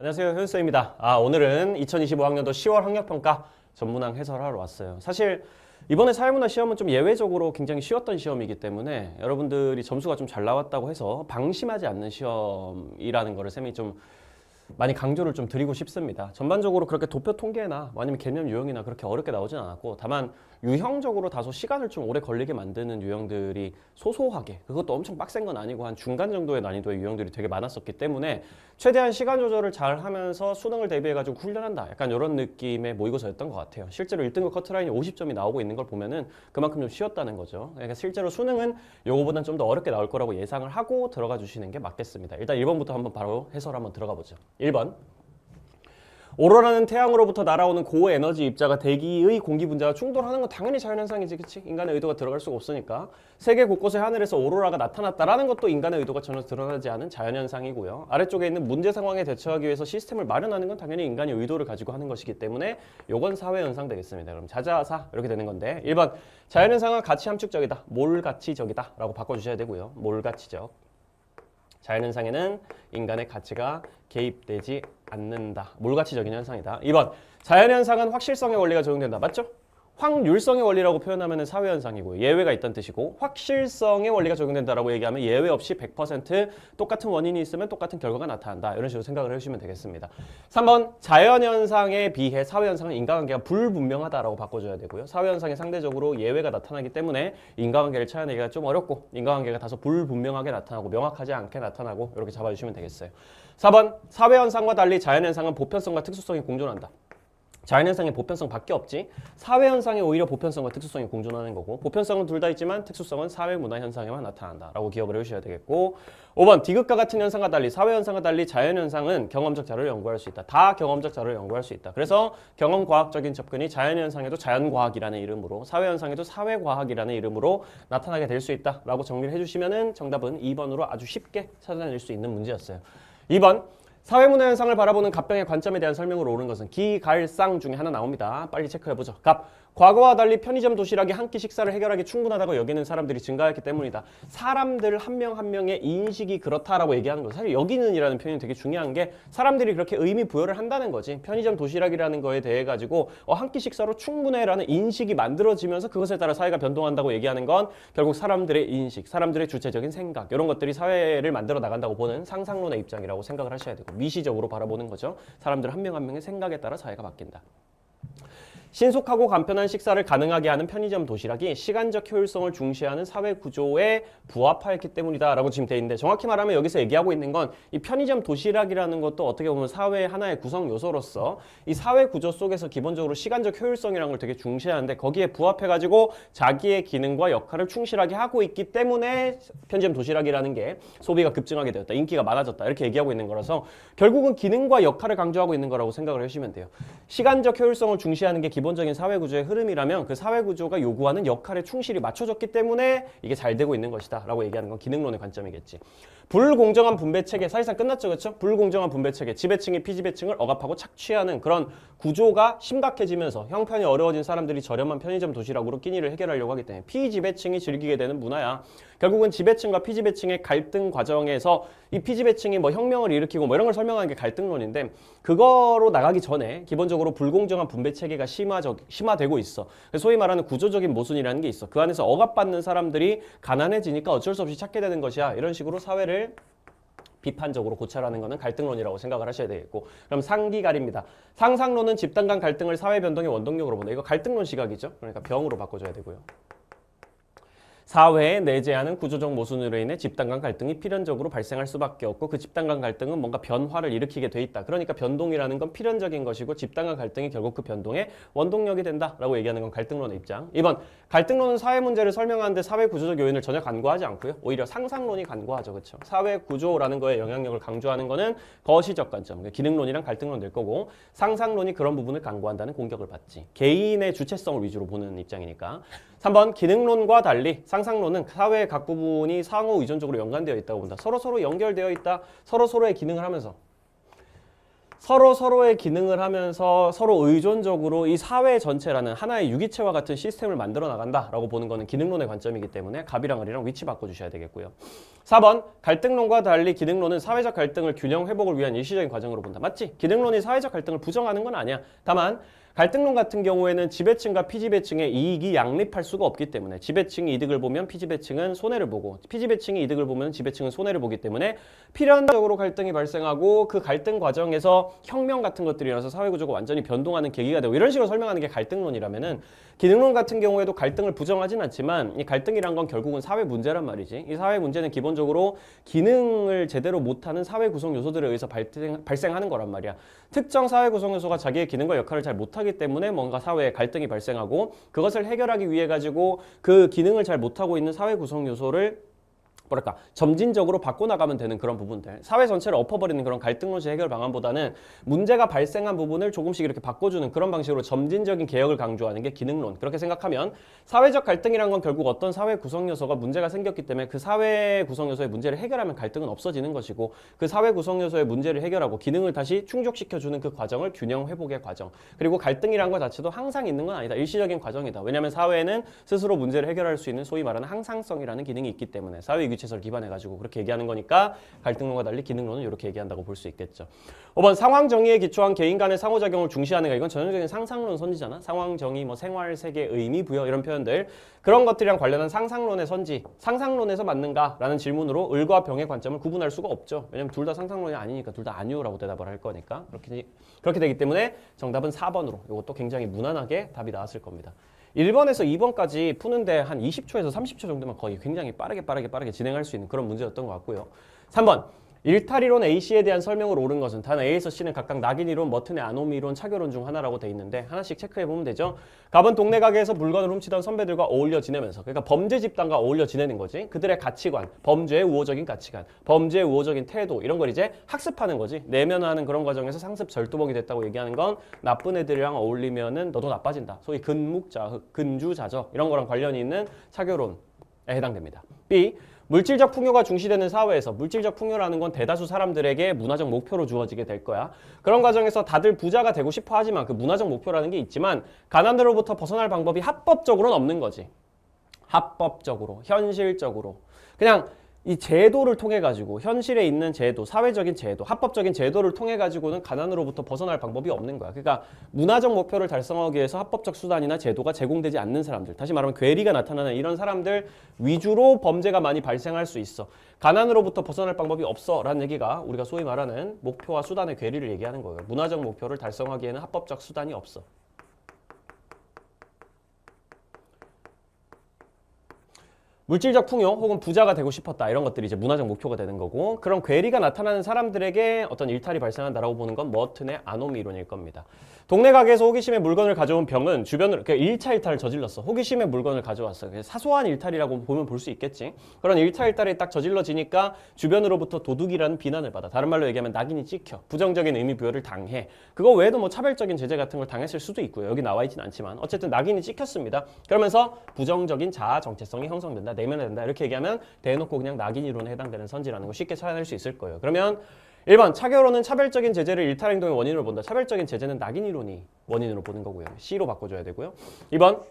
안녕하세요, 현수입니다. 오늘은 2025학년도 10월 학력평가 전문항 해설하러 왔어요. 사실 이번에 사회문화 시험은 좀 예외적으로 굉장히 쉬웠던 시험이기 때문에 여러분들이 점수가 좀 잘 나왔다고 해서 방심하지 않는 시험이라는 거를 쌤이 좀 많이 강조를 좀 드리고 싶습니다. 전반적으로 그렇게 도표 통계나 아니면 개념 유형이나 그렇게 어렵게 나오진 않았고, 다만 유형적으로 다소 시간을 좀 오래 걸리게 만드는 유형들이 소소하게, 그것도 엄청 빡센 건 아니고 한 중간 정도의 난이도의 유형들이 되게 많았었기 때문에 최대한 시간 조절을 잘 하면서 수능을 대비해가지고 훈련한다, 약간 이런 느낌의 모의고사였던 것 같아요. 실제로 1등급 커트라인이 50점이 나오고 있는 걸 보면은 그만큼 좀 쉬웠다는 거죠. 그러니까 실제로 수능은 요거보다는 좀 더 어렵게 나올 거라고 예상을 하고 들어가 주시는 게 맞겠습니다. 일단 1번부터 한번 바로 해설 한번 들어가 보죠. 1번. 오로라는 태양으로부터 날아오는 고에너지 입자가 대기의 공기 분자와 충돌하는 건 당연히 자연현상이지, 그치? 인간의 의도가 들어갈 수가 없으니까. 세계 곳곳의 하늘에서 오로라가 나타났다라는 것도 인간의 의도가 전혀 드러나지 않은 자연현상이고요. 아래쪽에 있는 문제 상황에 대처하기 위해서 시스템을 마련하는 건 당연히 인간의 의도를 가지고 하는 것이기 때문에 요건 사회현상 되겠습니다. 그럼 자자사 이렇게 되는 건데, 1번 자연현상은 가치 함축적이다, 몰가치적이다 라고 바꿔주셔야 되고요. 몰가치적. 자연현상에는 인간의 가치가 개입되지 않는다. 몰가치적인 현상이다. 2번. 자연현상은 확실성의 원리가 적용된다. 맞죠? 확률성의 원리라고 표현하면 사회현상이고, 예외가 있다는 뜻이고, 확실성의 원리가 적용된다라고 얘기하면 예외 없이 100% 똑같은 원인이 있으면 똑같은 결과가 나타난다. 이런 식으로 생각을 해주시면 되겠습니다. 3번. 자연현상에 비해 사회현상은 인과관계가 불분명하다라고 바꿔줘야 되고요. 사회현상에 상대적으로 예외가 나타나기 때문에 인과관계를 찾아내기가 좀 어렵고, 인과관계가 다소 불분명하게 나타나고 명확하지 않게 나타나고, 이렇게 잡아주시면 되겠어요. 4번. 사회현상과 달리 자연현상은 보편성과 특수성이 공존한다. 자연현상의 보편성밖에 없지, 사회현상이 오히려 보편성과 특수성이 공존하는 거고, 보편성은 둘 다 있지만 특수성은 사회문화현상에만 나타난다 라고 기억을 해주셔야 되겠고, 5번. 디귿과 같은 현상과 달리 사회현상과 달리 자연현상은 경험적 자료를 연구할 수 있다. 다 경험적 자료를 연구할 수 있다. 그래서 경험과학적인 접근이 자연현상에도 자연과학이라는 이름으로, 사회현상에도 사회과학이라는 이름으로 나타나게 될 수 있다 라고 정리를 해주시면 정답은 2번으로 아주 쉽게 찾아낼 수 있는 문제였어요. 2번. 사회문화 현상을 바라보는 갑병의 관점에 대한 설명으로 옳은 것은 기갈상 중에 하나 나옵니다. 빨리 체크해보죠. 갑. 과거와 달리 편의점 도시락이 한 끼 식사를 해결하기 충분하다고 여기는 사람들이 증가했기 때문이다. 사람들 한 명 한 명의 인식이 그렇다라고 얘기하는 거. 사실 여기는이라는 표현이 되게 중요한 게, 사람들이 그렇게 의미 부여를 한다는 거지. 편의점 도시락이라는 거에 대해 가지고 한 끼 식사로 충분해라는 인식이 만들어지면서 그것에 따라 사회가 변동한다고 얘기하는 건 결국 사람들의 인식, 사람들의 주체적인 생각, 이런 것들이 사회를 만들어 나간다고 보는 상상론의 입장이라고 생각을 하셔야 되고, 미시적으로 바라보는 거죠. 사람들 한 명 한 명의 생각에 따라 사회가 바뀐다. 신속하고 간편한 식사를 가능하게 하는 편의점 도시락이 시간적 효율성을 중시하는 사회 구조에 부합하였기 때문이다 라고 지금 돼 있는데, 정확히 말하면 여기서 얘기하고 있는 건 이 편의점 도시락이라는 것도 어떻게 보면 사회의 하나의 구성 요소로서 이 사회 구조 속에서 기본적으로 시간적 효율성이라는 걸 되게 중시하는데, 거기에 부합해가지고 자기의 기능과 역할을 충실하게 하고 있기 때문에 편의점 도시락이라는 게 소비가 급증하게 되었다, 인기가 많아졌다, 이렇게 얘기하고 있는 거라서 결국은 기능과 역할을 강조하고 있는 거라고 생각을 해주시면 돼요. 시간적 효율성을 중시하는 게 기본적인 사회구조의 흐름이라면 그 사회구조가 요구하는 역할에 충실히 맞춰졌기 때문에 이게 잘 되고 있는 것이다 라고 얘기하는 건 기능론의 관점이겠지. 불공정한 분배 체계, 사실상 끝났죠, 그렇죠? 불공정한 분배 체계, 지배층이 피지배층을 억압하고 착취하는 그런 구조가 심각해지면서 형편이 어려워진 사람들이 저렴한 편의점 도시락으로 끼니를 해결하려고 하기 때문에 피지배층이 즐기게 되는 문화야. 결국은 지배층과 피지배층의 갈등 과정에서 이 피지배층이 뭐 혁명을 일으키고 뭐 이런 걸 설명하는 게 갈등론인데, 그거로 나가기 전에 기본적으로 불공정한 분배 체계가 심화되고 있어. 소위 말하는 구조적인 모순이라는 게 있어. 그 안에서 억압받는 사람들이 가난해지니까 어쩔 수 없이 찾게 되는 것이야. 이런 식으로 사회를 비판적으로 고찰하는 것은 갈등론이라고 생각을 하셔야 되겠고, 그럼 상기갈입니다. 상상론은 집단 간 갈등을 사회 변동의 원동력으로 본다. 이거 갈등론 시각이죠. 그러니까 병으로 바꿔줘야 되고요. 사회에 내재하는 구조적 모순으로 인해 집단 간 갈등이 필연적으로 발생할 수밖에 없고, 그 집단 간 갈등은 뭔가 변화를 일으키게 돼 있다. 그러니까 변동이라는 건 필연적인 것이고, 집단 간 갈등이 결국 그 변동의 원동력이 된다라고 얘기하는 건 갈등론의 입장. 2번. 갈등론은 사회 문제를 설명하는데 사회 구조적 요인을 전혀 간과하지 않고요. 오히려 상상론이 간과하죠. 그렇죠? 사회 구조라는 거에 영향력을 강조하는 거는 거시적 관점, 기능론이랑 갈등론 될 거고, 상상론이 그런 부분을 간과한다는 공격을 받지. 개인의 주체성을 위주로 보는 입장이니까. 3번. 기능론과 달리 상상론은 사회의 각 부분이 상호 의존적으로 연관되어 있다고 본다. 서로 연결되어 있다. 서로의 기능을 하면서 서로의 기능을 하면서 서로 의존적으로 이 사회 전체라는 하나의 유기체와 같은 시스템을 만들어 나간다라고 보는 거는 기능론의 관점이기 때문에 갑이랑 을이랑 위치 바꿔주셔야 되겠고요. 4번 갈등론과 달리 기능론은 사회적 갈등을 균형 회복을 위한 일시적인 과정으로 본다. 맞지? 기능론이 사회적 갈등을 부정하는 건 아니야. 다만 갈등론 같은 경우에는 지배층과 피지배층의 이익이 양립할 수가 없기 때문에 지배층이 이득을 보면 피지배층은 손해를 보고 피지배층이 이득을 보면 지배층은 손해를 보기 때문에 필연적으로 갈등이 발생하고 그 갈등 과정에서 혁명 같은 것들이 일어나서 사회구조가 완전히 변동하는 계기가 되고 이런 식으로 설명하는 게 갈등론이라면은 기능론 같은 경우에도 갈등을 부정하진 않지만 이 갈등이란 건 결국은 사회 문제란 말이지. 이 사회 문제는 기본적으로 기능을 제대로 못하는 사회 구성 요소들에 의해서 발생하는 거란 말이야. 특정 사회 구성 요소가 자기의 기능과 역할을 잘 못하기 때문에 뭔가 사회에 갈등이 발생하고 그것을 해결하기 위해 가지고 그 기능을 잘 못하고 있는 사회 구성 요소를 뭐랄까 점진적으로 바꿔나가면 되는 그런 부분들 사회 전체를 엎어버리는 그런 갈등론식 해결 방안보다는 문제가 발생한 부분을 조금씩 이렇게 바꿔주는 그런 방식으로 점진적인 개혁을 강조하는 게 기능론. 그렇게 생각하면 사회적 갈등이란 건 결국 어떤 사회 구성 요소가 문제가 생겼기 때문에 그 사회 구성 요소의 문제를 해결하면 갈등은 없어지는 것이고 그 사회 구성 요소의 문제를 해결하고 기능을 다시 충족시켜주는 그 과정을 균형 회복의 과정. 그리고 갈등이란 것 자체도 항상 있는 건 아니다. 일시적인 과정이다. 왜냐하면 사회는 스스로 문제를 해결할 수 있는 소위 말하는 항상성이라는 기능이 있기 때문에 사회 유기체를 기반해가지고 그렇게 얘기하는 거니까 갈등론과 달리 기능론은 이렇게 얘기한다고 볼 수 있겠죠. 5번 상황 정의에 기초한 개인 간의 상호작용을 중시하는가. 이건 전형적인 상상론 선지잖아. 상황 정의, 뭐 생활, 세계, 의미, 부여 이런 표현들 그런 것들이랑 관련한 상상론의 선지. 상상론에서 맞는가라는 질문으로 을과 병의 관점을 구분할 수가 없죠. 왜냐면 둘 다 상상론이 아니니까 둘 다 아니요라고 대답을 할 거니까 그렇게 되기 때문에 정답은 4번으로 이것도 굉장히 무난하게 답이 나왔을 겁니다. 1번에서 2번까지 푸는데 한 20초에서 30초 정도면 거의 굉장히 빠르게 진행할 수 있는 그런 문제였던 것 같고요. 3번 일탈이론 A씨에 대한 설명으로 옳은 것은 단 A에서 C는 각각 낙인이론, 머튼의 아노미이론, 차교론 중 하나라고 돼 있는데 하나씩 체크해보면 되죠. 갑은 동네 가게에서 물건을 훔치던 선배들과 어울려 지내면서 그러니까 범죄 집단과 어울려 지내는 거지. 그들의 가치관, 범죄의 우호적인 가치관, 범죄의 우호적인 태도 이런 걸 이제 학습하는 거지. 내면화하는 그런 과정에서 상습 절도범이 됐다고 얘기하는 건 나쁜 애들이랑 어울리면은 너도 나빠진다. 소위 근묵자흑, 근주자적 이런 거랑 관련이 있는 차교론에 해당됩니다. B. 물질적 풍요가 중시되는 사회에서 물질적 풍요라는 건 대다수 사람들에게 문화적 목표로 주어지게 될 거야. 그런 과정에서 다들 부자가 되고 싶어 하지만 그 문화적 목표라는 게 있지만 가난으로부터 벗어날 방법이 합법적으로는 없는 거지. 합법적으로, 현실적으로. 그냥 이 제도를 통해 가지고 현실에 있는 제도, 사회적인 제도, 합법적인 제도를 통해 가지고는 가난으로부터 벗어날 방법이 없는 거야. 그러니까 문화적 목표를 달성하기 위해서 합법적 수단이나 제도가 제공되지 않는 사람들, 다시 말하면 괴리가 나타나는 이런 사람들 위주로 범죄가 많이 발생할 수 있어. 가난으로부터 벗어날 방법이 없어 라는 얘기가 우리가 소위 말하는 목표와 수단의 괴리를 얘기하는 거예요. 문화적 목표를 달성하기에는 합법적 수단이 없어. 물질적 풍요 혹은 부자가 되고 싶었다 이런 것들이 이제 문화적 목표가 되는 거고 그런 괴리가 나타나는 사람들에게 어떤 일탈이 발생한다라고 보는 건 머튼의 아노미 이론일 겁니다. 동네 가게에서 호기심에 물건을 가져온 병은 주변으로 그러니까 1차 일탈을 저질렀어. 호기심에 물건을 가져왔어. 사소한 일탈이라고 보면 볼 수 있겠지. 그런 1차 일탈이 딱 저질러지니까 주변으로부터 도둑이라는 비난을 받아. 다른 말로 얘기하면 낙인이 찍혀. 부정적인 의미 부여를 당해. 그거 외에도 뭐 차별적인 제재 같은 걸 당했을 수도 있고요. 여기 나와 있진 않지만 어쨌든 낙인이 찍혔습니다. 그러면서 부정적인 자아 정체성이 형성된다. 내면화된다. 이렇게 얘기하면 대놓고 그냥 낙인 이론에 해당되는 선지라는 거 쉽게 찾아낼 수 있을 거예요. 그러면 1번 차교론은 차별적인 제재를 일탈 행동의 원인으로 본다. 차별적인 제재는 낙인 이론이 원인으로 보는 거고요. C로 바꿔줘야 되고요. 2번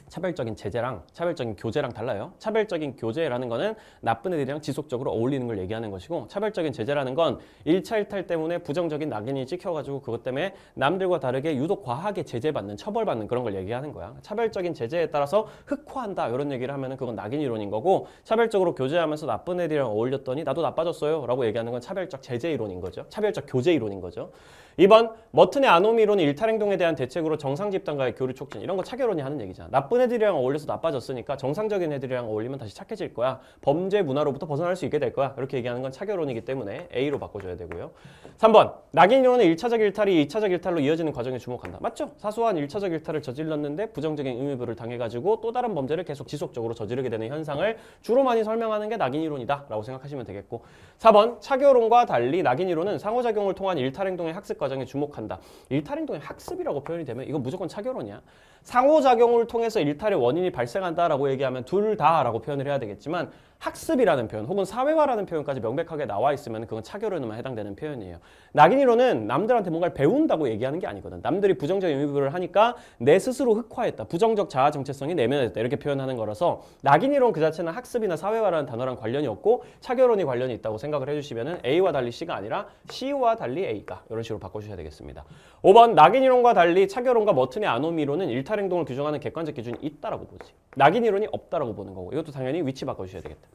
차별적인 제재랑 차별적인 교제랑 달라요. 차별적인 교제라는 거는 나쁜 애들이랑 지속적으로 어울리는 걸 얘기하는 것이고 차별적인 제재라는 건 1차 일탈 때문에 부정적인 낙인이 찍혀가지고 그것 때문에 남들과 다르게 유독 과하게 제재받는 처벌받는 그런 걸 얘기하는 거야. 차별적인 제재에 따라서 흑화한다 이런 얘기를 하면은 그건 낙인 이론인 거고 차별적으로 교제하면서 나쁜 애들이랑 어울렸더니 나도 나빠졌어요 라고 얘기하는 건 차별적 제재 이론인 거죠. 차별적 교제 이론인 거죠. 2번 머튼의 아노미 이론이 일탈 행동에 대한 대책으로 정상 집단과의 교류 촉진 이런 거 차교론이 하는 얘기잖아. 나쁜 애들이랑 어울려서 나빠졌으니까 정상적인 애들이랑 어울리면 다시 착해질 거야. 범죄 문화로부터 벗어날 수 있게 될 거야. 이렇게 얘기하는 건 차교론이기 때문에 A로 바꿔줘야 되고요. 3번 낙인 이론은 1차적 일탈이 2차적 일탈로 이어지는 과정에 주목한다. 맞죠? 사소한 1차적 일탈을 저질렀는데 부정적인 의미부를 당해가지고 또 다른 범죄를 계속 지속적으로 저지르게 되는 현상을 주로 많이 설명하는 게 낙인 이론이다 라고 생각하시면 되겠고 4번 차교론과 달리 낙인 이론은 상호작용을 통한 일탈 행동의 학습 과정에 주목한다. 일탈 행동의 학습이라고 표현이 되면 이건 무조건 차교론이야. 상호작용을 통해서 일탈의 원인이 발생한다라고 얘기하면 둘 다라고 표현을 해야 되겠지만 학습이라는 표현 혹은 사회화라는 표현까지 명백하게 나와 있으면 그건 차교론에만 해당되는 표현이에요. 낙인이론은 남들한테 뭔가를 배운다고 얘기하는 게 아니거든. 남들이 부정적 의미부여를 하니까 내 스스로 흑화했다. 부정적 자아 정체성이 내면화됐다. 이렇게 표현하는 거라서 낙인이론 그 자체는 학습이나 사회화라는 단어랑 관련이 없고 차교론이 관련이 있다고 생각을 해주시면 A와 달리 C가 아니라 C와 달리 A가 이런 식으로 바꿔주셔야 되겠습니다. 5번 낙인이론과 달리 차교론과 머튼의 아노미론은 일탈행동을 규정하는 객관적 기준이 있다라고 보지. 낙인이론이 없다라고 보는 거고 이것도 당연히 위치 바꿔주셔야 되겠다.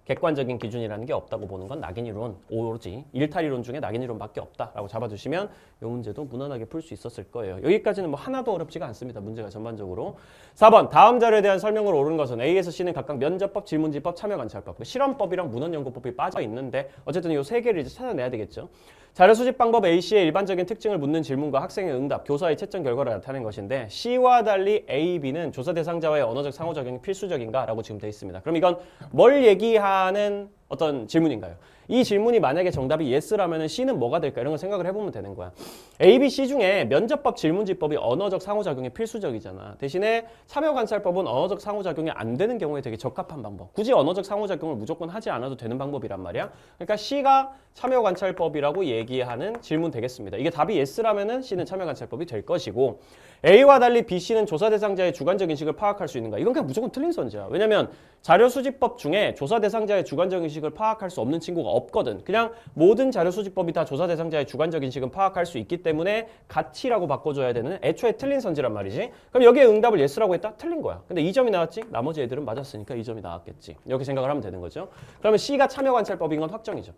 객관적인 기준이라는 게 없다고 보는 건 낙인이론, 오로지 일탈이론 중에 낙인이론밖에 없다라고 잡아주시면 이 문제도 무난하게 풀 수 있었을 거예요. 여기까지는 뭐 하나도 어렵지가 않습니다. 문제가 전반적으로. 4번 다음 자료에 대한 설명으로 옳은 것은 A에서 C는 각각 면접법, 질문지법, 참여관찰법, 실험법이랑 문헌연구법이 빠져 있는데 어쨌든 이 세 개를 이제 찾아내야 되겠죠. 자료 수집 방법 A씨의 일반적인 특징을 묻는 질문과 학생의 응답, 교사의 채점 결과를 나타낸 것인데 C와 달리 A, B는 조사 대상자와의 언어적 상호작용이 필수적인가? 라고 지금 돼 있습니다. 그럼 이건 뭘 얘기하는 어떤 질문인가요? 이 질문이 만약에 정답이 yes라면 C는 뭐가 될까? 이런 걸 생각을 해보면 되는 거야. A, B, C 중에 면접법, 질문지법이 언어적 상호작용이 필수적이잖아. 대신에 참여관찰법은 언어적 상호작용이 안 되는 경우에 되게 적합한 방법. 굳이 언어적 상호작용을 무조건 하지 않아도 되는 방법이란 말이야. 그러니까 C가 참여관찰법이라고 얘기하는 질문 되겠습니다. 이게 답이 yes라면 C는 참여관찰법이 될 것이고 A와 달리 B, C는 조사 대상자의 주관적 인식을 파악할 수 있는가? 이건 그냥 무조건 틀린 선지야. 왜냐면 자료 수집법 중에 조사 대상자의 주관적 인식을 파악할 수 없는 친구가 없거든. 그냥 모든 자료 수집법이 다 조사 대상자의 주관적 인식은 파악할 수 있기 때문에 가치라고 바꿔줘야 되는 애초에 틀린 선지란 말이지. 그럼 여기에 응답을 yes라고 했다? 틀린 거야. 근데 2점이 나왔지? 나머지 애들은 맞았으니까 2점이 나왔겠지. 이렇게 생각을 하면 되는 거죠. 그러면 C가 참여관찰법인 건 확정이죠.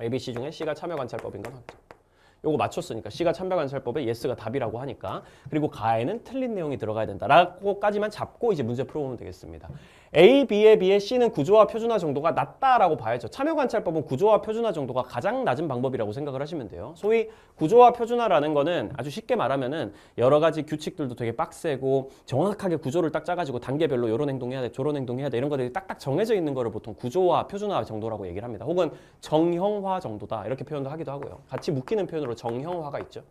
A, B, C 중에 C가 참여관찰법인 건 확정. 요거 맞췄으니까 C가 참여관찰법에 yes가 답이라고 하니까 그리고 가에는 틀린 내용이 들어가야 된다라고까지만 잡고 이제 문제 풀어보면 되겠습니다. A, B에 비해 C는 구조화 표준화 정도가 낮다라고 봐야죠. 참여관찰법은 구조화 표준화 정도가 가장 낮은 방법이라고 생각을 하시면 돼요. 소위 구조화 표준화라는 거는 아주 쉽게 말하면은 여러 가지 규칙들도 되게 빡세고 정확하게 구조를 딱 짜가지고 단계별로 이런 행동해야 돼, 저런 행동해야 돼 이런 것들이 딱딱 정해져 있는 거를 보통 구조화 표준화 정도라고 얘기를 합니다. 혹은 정형화 정도다 이렇게 표현도 하기도 하고요. 같이 묶이는 표현으로 정형화가 있죠.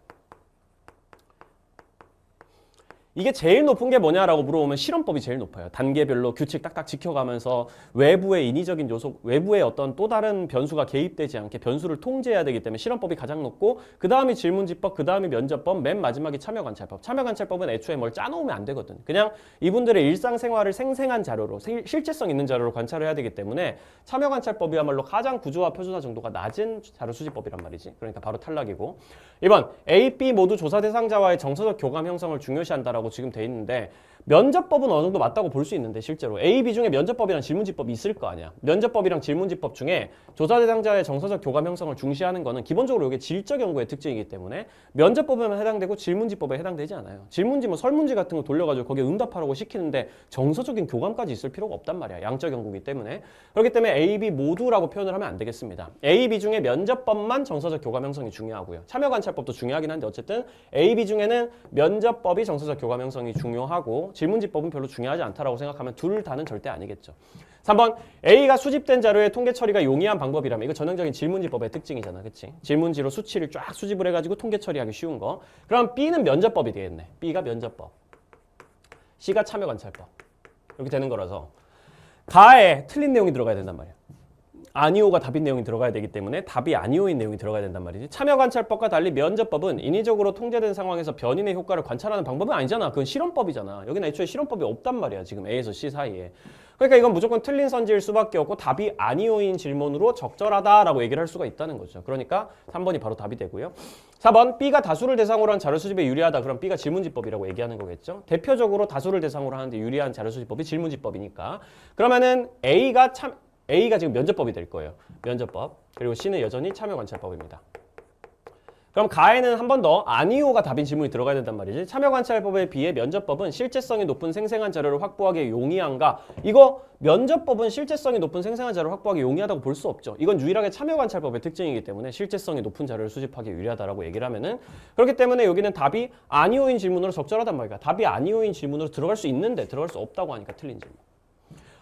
이게 제일 높은 게 뭐냐라고 물어보면 실험법이 제일 높아요. 단계별로 규칙 딱딱 지켜가면서 외부의 인위적인 요소, 외부의 어떤 또 다른 변수가 개입되지 않게 변수를 통제해야 되기 때문에 실험법이 가장 높고 그 다음이 질문지법, 그 다음이 면접법, 맨 마지막이 참여관찰법. 참여관찰법은 애초에 뭘 짜놓으면 안 되거든. 그냥 이분들의 일상생활을 생생한 자료로, 실제성 있는 자료로 관찰을 해야 되기 때문에 참여관찰법이야말로 가장 구조화 표준화 정도가 낮은 자료 수집법이란 말이지. 그러니까 바로 탈락이고. 2번, A, B 모두 조사 대상자와의 정서적 교감 형성을 중요시한다라고 지금 돼 있는데 면접법은 어느 정도 맞다고 볼 수 있는데 실제로 A, B 중에 면접법이랑 질문지법이 있을 거 아니야. 면접법이랑 질문지법 중에 조사 대상자의 정서적 교감 형성을 중시하는 거는 기본적으로 이게 질적 연구의 특징이기 때문에 면접법에만 해당되고 질문지법에 해당되지 않아요. 질문지 뭐 설문지 같은 거 돌려가지고 거기에 응답하라고 시키는데 정서적인 교감까지 있을 필요가 없단 말이야. 양적 연구이기 때문에. 그렇기 때문에 A, B 모두라고 표현을 하면 안 되겠습니다. A, B 중에 면접법만 정서적 교감 형성이 중요하고요. 참여관찰법도 중요하긴 한데 어쨌든 A, B 중에는 면접법이 정서적 교감 형성이 중요하고 질문지법은 별로 중요하지 않다라고 생각하면 둘 다는 절대 아니겠죠. 3번 A가 수집된 자료의 통계 처리가 용이한 방법이라면 이거 전형적인 질문지법의 특징이잖아. 그치? 질문지로 수치를 쫙 수집을 해가지고 통계 처리하기 쉬운 거. 그럼 B는 면접법이 되겠네. B가 면접법. C가 참여관찰법. 이렇게 되는 거라서 가에 틀린 내용이 들어가야 된단 말이야. 아니오가 답인 내용이 들어가야 되기 때문에 답이 아니오인 내용이 들어가야 된단 말이지. 참여관찰법과 달리 면접법은 인위적으로 통제된 상황에서 변인의 효과를 관찰하는 방법은 아니잖아. 그건 실험법이잖아. 여기는 애초에 실험법이 없단 말이야. 지금 A에서 C 사이에. 그러니까 이건 무조건 틀린 선지일 수밖에 없고 답이 아니오인 질문으로 적절하다라고 얘기를 할 수가 있다는 거죠. 그러니까 3번이 바로 답이 되고요. 4번 B가 다수를 대상으로 한 자료 수집에 유리하다. 그럼 B가 질문지법이라고 얘기하는 거겠죠. 대표적으로 다수를 대상으로 하는데 유리한 자료 수집법이 질문지법이니까. 그러면은 A가 지금 면접법이 될 거예요. 면접법. 그리고 C는 여전히 참여관찰법입니다. 그럼 가에는 한 번 더 아니오가 답인 질문이 들어가야 된단 말이지. 참여관찰법에 비해 면접법은 실제성이 높은 생생한 자료를 확보하기 용이한가? 이거 면접법은 실제성이 높은 생생한 자료를 확보하기 용이하다고 볼 수 없죠. 이건 유일하게 참여관찰법의 특징이기 때문에 실제성이 높은 자료를 수집하기 유리하다라고 얘기를 하면은 그렇기 때문에 여기는 답이 아니오인 질문으로 적절하단 말이야. 답이 아니오인 질문으로 들어갈 수 있는데 들어갈 수 없다고 하니까 틀린 질문.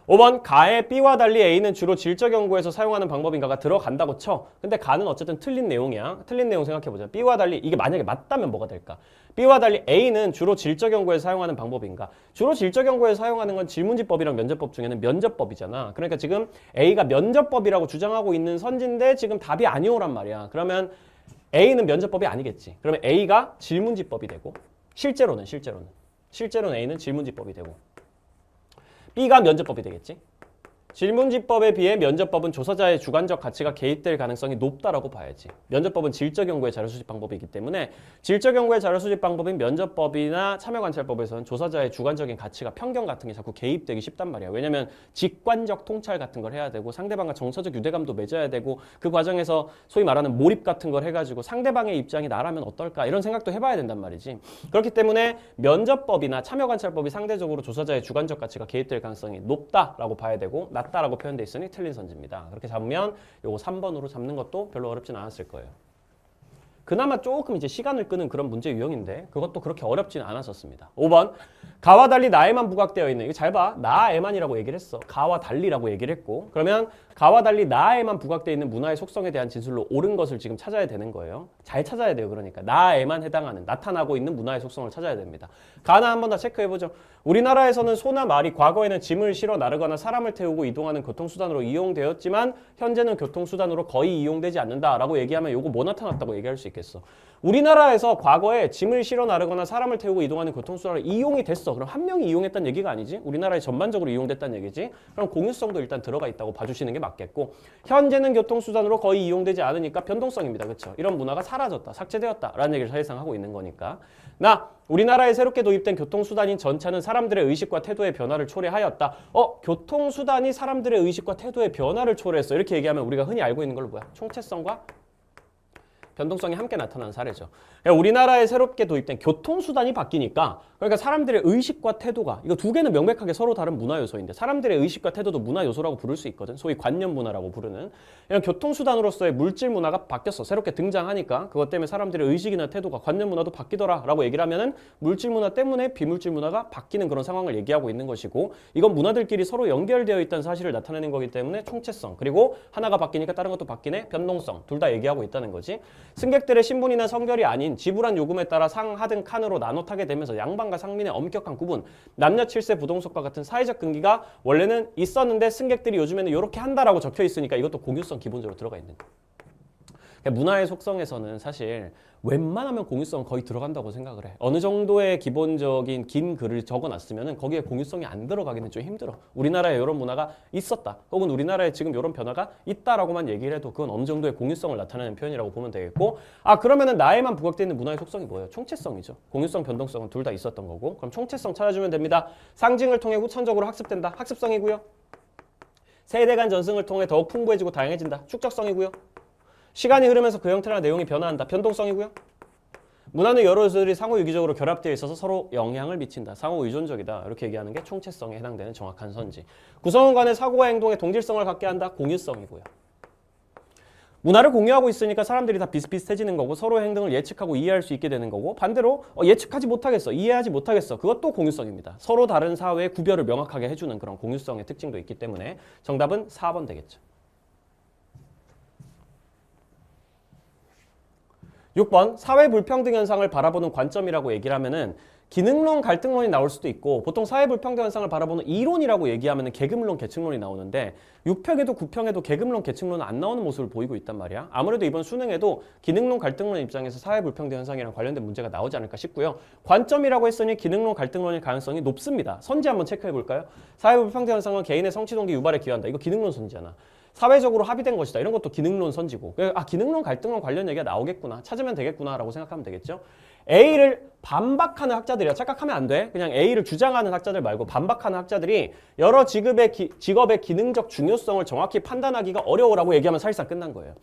5번 가의 B와 달리 A는 주로 질적 연구에서 사용하는 방법인가가 들어간다고 쳐. 근데 가는 어쨌든 틀린 내용이야. 틀린 내용 생각해보자. B와 달리 이게 만약에 맞다면 뭐가 될까? B와 달리 A는 주로 질적 연구에서 사용하는 방법인가? 주로 질적 연구에서 사용하는 건 질문지법이랑 면접법 중에는 면접법이잖아. 그러니까 지금 A가 면접법이라고 주장하고 있는 선지인데 지금 답이 아니오란 말이야. 그러면 A는 면접법이 아니겠지. 그러면 A가 질문지법이 되고 실제로는 A는 질문지법이 되고 B가 면접법이 되겠지. 질문지법에 비해 면접법은 조사자의 주관적 가치가 개입될 가능성이 높다라고 봐야지. 면접법은 질적 연구의 자료 수집 방법이기 때문에 질적 연구의 자료 수집 방법인 면접법이나 참여관찰법에서는 조사자의 주관적인 가치가 편견 같은 게 자꾸 개입되기 쉽단 말이야. 왜냐면 직관적 통찰 같은 걸 해야 되고 상대방과 정서적 유대감도 맺어야 되고 그 과정에서 소위 말하는 몰입 같은 걸 해가지고 상대방의 입장이 나라면 어떨까 이런 생각도 해봐야 된단 말이지. 그렇기 때문에 면접법이나 참여관찰법이 상대적으로 조사자의 주관적 가치가 개입될 가능성이 높다라고 봐야 되고 낮다라고 표현돼 있으니 틀린 선지입니다. 그렇게 잡으면 요거 3번으로 잡는 것도 별로 어렵진 않았을 거예요. 그나마 조금 이제 시간을 끄는 그런 문제 유형인데 그것도 그렇게 어렵진 않았었습니다. 5번 가와 달리 나에만 부각되어 있는 이거 잘 봐. 나에만이라고 얘기를 했어. 가와 달리라고 얘기를 했고 그러면 가와 달리 나에만 부각되어 있는 문화의 속성에 대한 진술로 옳은 것을 지금 찾아야 되는 거예요. 잘 찾아야 돼요. 그러니까 나에만 해당하는 나타나고 있는 문화의 속성을 찾아야 됩니다. 가나 한번 더 체크해보죠. 우리나라에서는 소나 말이 과거에는 짐을 실어 나르거나 사람을 태우고 이동하는 교통수단으로 이용되었지만 현재는 교통수단으로 거의 이용되지 않는다라고 얘기하면 요거 뭐 나타났다고 얘기할 수 있겠어. 우리나라에서 과거에 짐을 실어 나르거나 사람을 태우고 이동하는 교통수단으로 이용이 됐어. 그럼 한 명이 이용했다는 얘기가 아니지. 우리나라에 전반적으로 이용됐다는 얘기지. 그럼 공유성도 일단 들어가 있다고 봐주시는 게 맞겠고 현재는 교통수단으로 거의 이용되지 않으니까 변동성입니다. 그렇죠? 이런 문화가 사라졌다. 삭제되었다라는 얘기를 사실상 하고 있는 거니까. 우리나라에 새롭게 도입된 교통수단인 전차는 사람들의 의식과 태도의 변화를 초래하였다. 교통수단이 사람들의 의식과 태도의 변화를 초래했어. 이렇게 얘기하면 우리가 흔히 알고 있는 걸로 뭐야? 총체성과 변동성이 함께 나타나는 사례죠. 그러니까 우리나라에 새롭게 도입된 교통수단이 바뀌니까 그러니까 사람들의 의식과 태도가 이거 두 개는 명백하게 서로 다른 문화 요소인데 사람들의 의식과 태도도 문화 요소라고 부를 수 있거든. 소위 관념 문화라고 부르는 이런 교통수단으로서의 물질 문화가 바뀌었어. 새롭게 등장하니까 그것 때문에 사람들의 의식이나 태도가 관념 문화도 바뀌더라라고 얘기를 하면은 물질 문화 때문에 비물질 문화가 바뀌는 그런 상황을 얘기하고 있는 것이고 이건 문화들끼리 서로 연결되어 있다는 사실을 나타내는 거기 때문에 총체성 그리고 하나가 바뀌니까 다른 것도 바뀌네 변동성 둘 다 얘기하고 있다는 거지. 승객들의 신분이나 성별이 아닌 지불한 요금에 따라 상, 하등, 칸으로 나눠 타게 되면서 양반과 상민의 엄격한 구분, 남녀 칠세 부동석과 같은 사회적 금기가 원래는 있었는데 승객들이 요즘에는 이렇게 한다라고 적혀 있으니까 이것도 공유성 기본적으로 들어가 있는 거예요. 그러니까 문화의 속성에서는 사실 웬만하면 공유성 거의 들어간다고 생각을 해. 어느 정도의 기본적인 긴 글을 적어놨으면 거기에 공유성이 안 들어가기는 좀 힘들어. 우리나라에 이런 문화가 있었다. 혹은 우리나라에 지금 이런 변화가 있다라고만 얘기를 해도 그건 어느 정도의 공유성을 나타내는 표현이라고 보면 되겠고 그러면은 나에만 부각되어 있는 문화의 속성이 뭐예요? 총체성이죠. 공유성, 변동성은 둘 다 있었던 거고 그럼 총체성 찾아주면 됩니다. 상징을 통해 후천적으로 학습된다. 학습성이고요. 세대 간 전승을 통해 더욱 풍부해지고 다양해진다. 축적성이고요. 시간이 흐르면서 그 형태나 내용이 변화한다. 변동성이고요. 문화는 여러 요소들이 상호 유기적으로 결합되어 있어서 서로 영향을 미친다. 상호 의존적이다. 이렇게 얘기하는 게 총체성에 해당되는 정확한 선지. 구성원 간의 사고와 행동에 동질성을 갖게 한다. 공유성이고요. 문화를 공유하고 있으니까 사람들이 다 비슷비슷해지는 거고 서로의 행동을 예측하고 이해할 수 있게 되는 거고 반대로 예측하지 못하겠어. 이해하지 못하겠어. 그것도 공유성입니다. 서로 다른 사회의 구별을 명확하게 해주는 그런 공유성의 특징도 있기 때문에 정답은 4번 되겠죠. 6번 사회 불평등 현상을 바라보는 관점이라고 얘기를 하면은 기능론, 갈등론이 나올 수도 있고 보통 사회 불평등 현상을 바라보는 이론이라고 얘기하면은 계급론, 계층론이 나오는데 6평에도 9평에도 계급론, 계층론은 안 나오는 모습을 보이고 있단 말이야. 아무래도 이번 수능에도 기능론, 갈등론 입장에서 사회 불평등 현상이랑 관련된 문제가 나오지 않을까 싶고요. 관점이라고 했으니 기능론, 갈등론일 가능성이 높습니다. 선지 한번 체크해 볼까요? 사회 불평등 현상은 개인의 성취 동기 유발에 기여한다. 이거 기능론 선지잖아. 사회적으로 합의된 것이다. 이런 것도 기능론 선지고 기능론, 갈등론 관련 얘기가 나오겠구나. 찾으면 되겠구나 라고 생각하면 되겠죠. A를 반박하는 학자들이야. 착각하면 안 돼. 그냥 A를 주장하는 학자들 말고 반박하는 학자들이 여러 직업의 기능적 중요성을 정확히 판단하기가 어려워라고 얘기하면 사실상 끝난 거예요.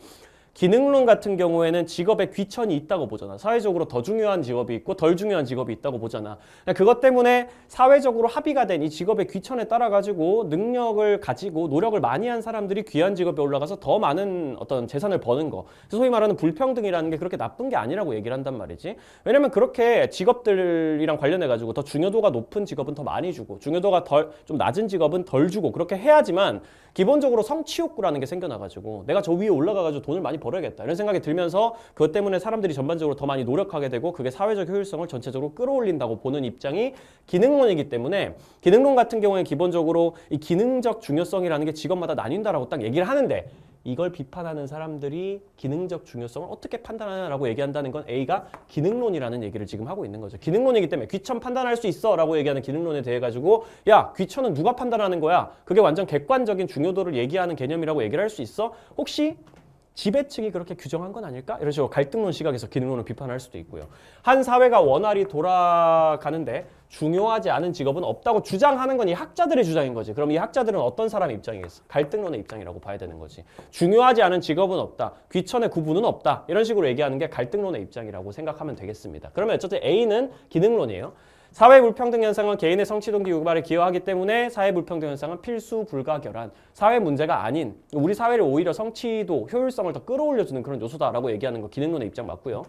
기능론 같은 경우에는 직업에 귀천이 있다고 보잖아. 사회적으로 더 중요한 직업이 있고 덜 중요한 직업이 있다고 보잖아. 그것 때문에 사회적으로 합의가 된 이 직업의 귀천에 따라 가지고 능력을 가지고 노력을 많이 한 사람들이 귀한 직업에 올라가서 더 많은 어떤 재산을 버는 거. 소위 말하는 불평등이라는 게 그렇게 나쁜 게 아니라고 얘기를 한단 말이지. 왜냐면 그렇게 직업들이랑 관련해 가지고 더 중요도가 높은 직업은 더 많이 주고 중요도가 좀 낮은 직업은 덜 주고 그렇게 해야지만 기본적으로 성취욕구라는 게 생겨나가지고 내가 저 위에 올라가가지고 돈을 많이 벌어야겠다 이런 생각이 들면서 그것 때문에 사람들이 전반적으로 더 많이 노력하게 되고 그게 사회적 효율성을 전체적으로 끌어올린다고 보는 입장이 기능론이기 때문에 기능론 같은 경우에 기본적으로 이 기능적 중요성이라는 게 직업마다 나뉜다라고 딱 얘기를 하는데 이걸 비판하는 사람들이 기능적 중요성을 어떻게 판단하냐라고 얘기한다는 건 A가 기능론이라는 얘기를 지금 하고 있는 거죠. 기능론이기 때문에 귀천 판단할 수 있어 라고 얘기하는 기능론에 대해 가지고 야 귀천은 누가 판단하는 거야? 그게 완전 객관적인 중요도를 얘기하는 개념이라고 얘기를 할 수 있어? 혹시 지배층이 그렇게 규정한 건 아닐까? 이런 식으로 갈등론 시각에서 기능론을 비판할 수도 있고요. 한 사회가 원활히 돌아가는데 중요하지 않은 직업은 없다고 주장하는 건 이 학자들의 주장인 거지. 그럼 이 학자들은 어떤 사람의 입장이겠어? 갈등론의 입장이라고 봐야 되는 거지. 중요하지 않은 직업은 없다. 귀천의 구분은 없다. 이런 식으로 얘기하는 게 갈등론의 입장이라고 생각하면 되겠습니다. 그러면 어쨌든 A는 기능론이에요. 사회 불평등 현상은 개인의 성취 동기 유발에 기여하기 때문에 사회 불평등 현상은 필수 불가결한 사회 문제가 아닌 우리 사회를 오히려 성취도, 효율성을 더 끌어올려주는 그런 요소다라고 얘기하는 거 기능론의 입장 맞고요.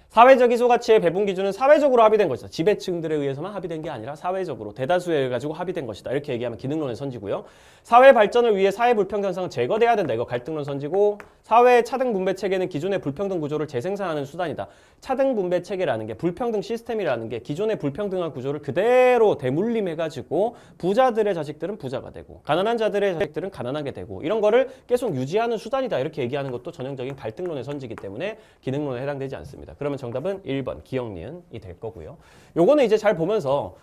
사회적 이소가치의 배분 기준은 사회적으로 합의된 것이다. 지배층들에 의해서만 합의된 게 아니라 사회적으로 대다수에 가지고 합의된 것이다. 이렇게 얘기하면 기능론의 선지고요. 사회 발전을 위해 사회 불평등 현상은 제거돼야 된다. 이거 갈등론 선지고 사회의 차등 분배 체계는 기존의 불평등 구조를 재생산하는 수단이다. 차등 분배 체계라는 게 불평등 시스템이라는 게 기존의 불평등한 구조를 그대로 대물림해가지고 부자들의 자식들은 부자가 되고 가난한 자들의 자식들은 가난하게 되고 이런 거를 계속 유지하는 수단이다. 이렇게 얘기하는 것도 전형적인 갈등론의 선지이기 때문에 기능론에 해당되지 않습니다. 그러면 정답은 1번 기역 니은이 될 거고요. 요거는 이제 잘 보면서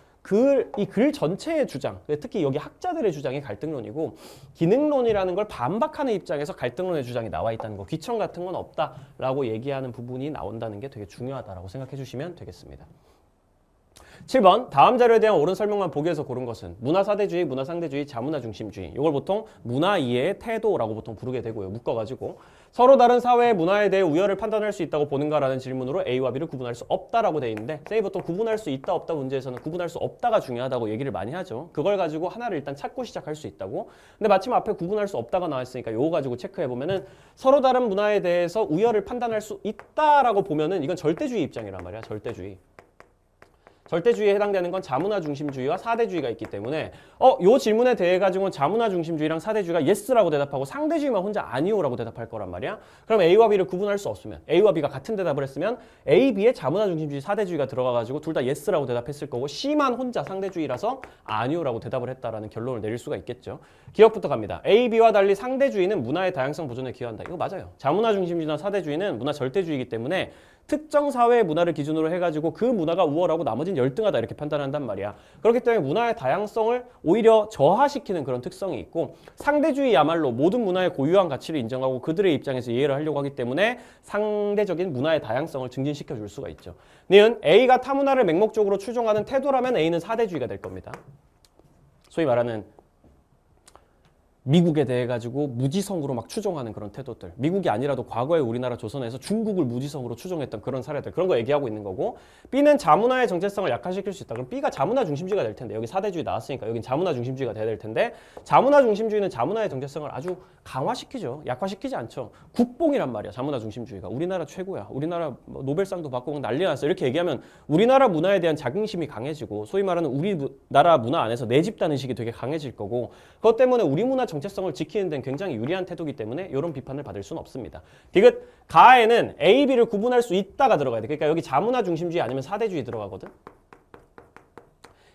이 글 전체의 주장, 특히 여기 학자들의 주장이 갈등론이고 기능론이라는 걸 반박하는 입장에서 갈등론의 주장이 나와 있다는 거, 귀천 같은 건 없다라고 얘기하는 부분이 나온다는 게 되게 중요하다라고 생각해 주시면 되겠습니다. 7번 다음 자료에 대한 옳은 설명만 보기 위해서 고른 것은 문화사대주의, 문화상대주의, 자문화중심주의. 이걸 보통 문화이해의 태도라고 보통 부르게 되고요. 묶어가지고 서로 다른 사회의 문화에 대해 우열을 판단할 수 있다고 보는가라는 질문으로 A와 B를 구분할 수 없다라고 돼 있는데 쌤이 보통 구분할 수 있다 없다 문제에서는 구분할 수 없다가 중요하다고 얘기를 많이 하죠. 그걸 가지고 하나를 일단 찾고 시작할 수 있다고. 근데 마침 앞에 구분할 수 없다가 나와있으니까 요거 가지고 체크해보면은 서로 다른 문화에 대해서 우열을 판단할 수 있다라고 보면은 이건 절대주의 입장이란 말이야. 절대주의. 절대주의에 해당되는 건 자문화 중심주의와 사대주의가 있기 때문에 요 질문에 대해 가지고는 자문화 중심주의랑 사대주의가 yes라고 대답하고 상대주의만 혼자 아니오라고 대답할 거란 말이야. 그럼 A와 B를 구분할 수 없으면 A와 B가 같은 대답을 했으면 A, B에 자문화 중심주의, 사대주의가 들어가 가지고 둘 다 yes라고 대답했을 거고 C만 혼자 상대주의라서 아니오라고 대답을 했다라는 결론을 내릴 수가 있겠죠. 기억부터 갑니다. A, B와 달리 상대주의는 문화의 다양성 보존에 기여한다. 이거 맞아요. 자문화 중심주의나 사대주의는 문화 절대주의이기 때문에 특정 사회의 문화를 기준으로 해가지고 그 문화가 우월하고 나머지는 열등하다 이렇게 판단한단 말이야. 그렇기 때문에 문화의 다양성을 오히려 저하시키는 그런 특성이 있고 상대주의야말로 모든 문화의 고유한 가치를 인정하고 그들의 입장에서 이해를 하려고 하기 때문에 상대적인 문화의 다양성을 증진시켜 줄 수가 있죠. 니은 A가 타문화를 맹목적으로 추종하는 태도라면 A는 사대주의가 될 겁니다. 소위 말하는 미국에 대해 가지고 무지성으로 막 추종하는 그런 태도들. 미국이 아니라도 과거에 우리나라 조선에서 중국을 무지성으로 추종했던 그런 사례들. 그런 거 얘기하고 있는 거고 B는 자문화의 정체성을 약화시킬 수 있다. 그럼 B가 자문화 중심주의가 될 텐데 여기 사대주의 나왔으니까 여긴 자문화 중심주의가 돼야 될 텐데 자문화 중심주의는 자문화의 정체성을 아주 강화시키죠. 약화시키지 않죠. 국뽕이란 말이야. 자문화 중심주의가. 우리나라 최고야. 우리나라 노벨상도 받고 난리 났어. 이렇게 얘기하면 우리나라 문화에 대한 자긍심이 강해지고 소위 말하는 우리나라 문화 안에서 내 집단 의식이 되게 강해질 거고 그것 때문에 우리 문화 정체성을 지키는 데는 굉장히 유리한 태도이기 때문에 이런 비판을 받을 수는 없습니다. 디귿 가에는 A, B를 구분할 수 있다가 들어가야 돼. 그러니까 여기 자문화 중심주의 아니면 사대주의 들어가거든.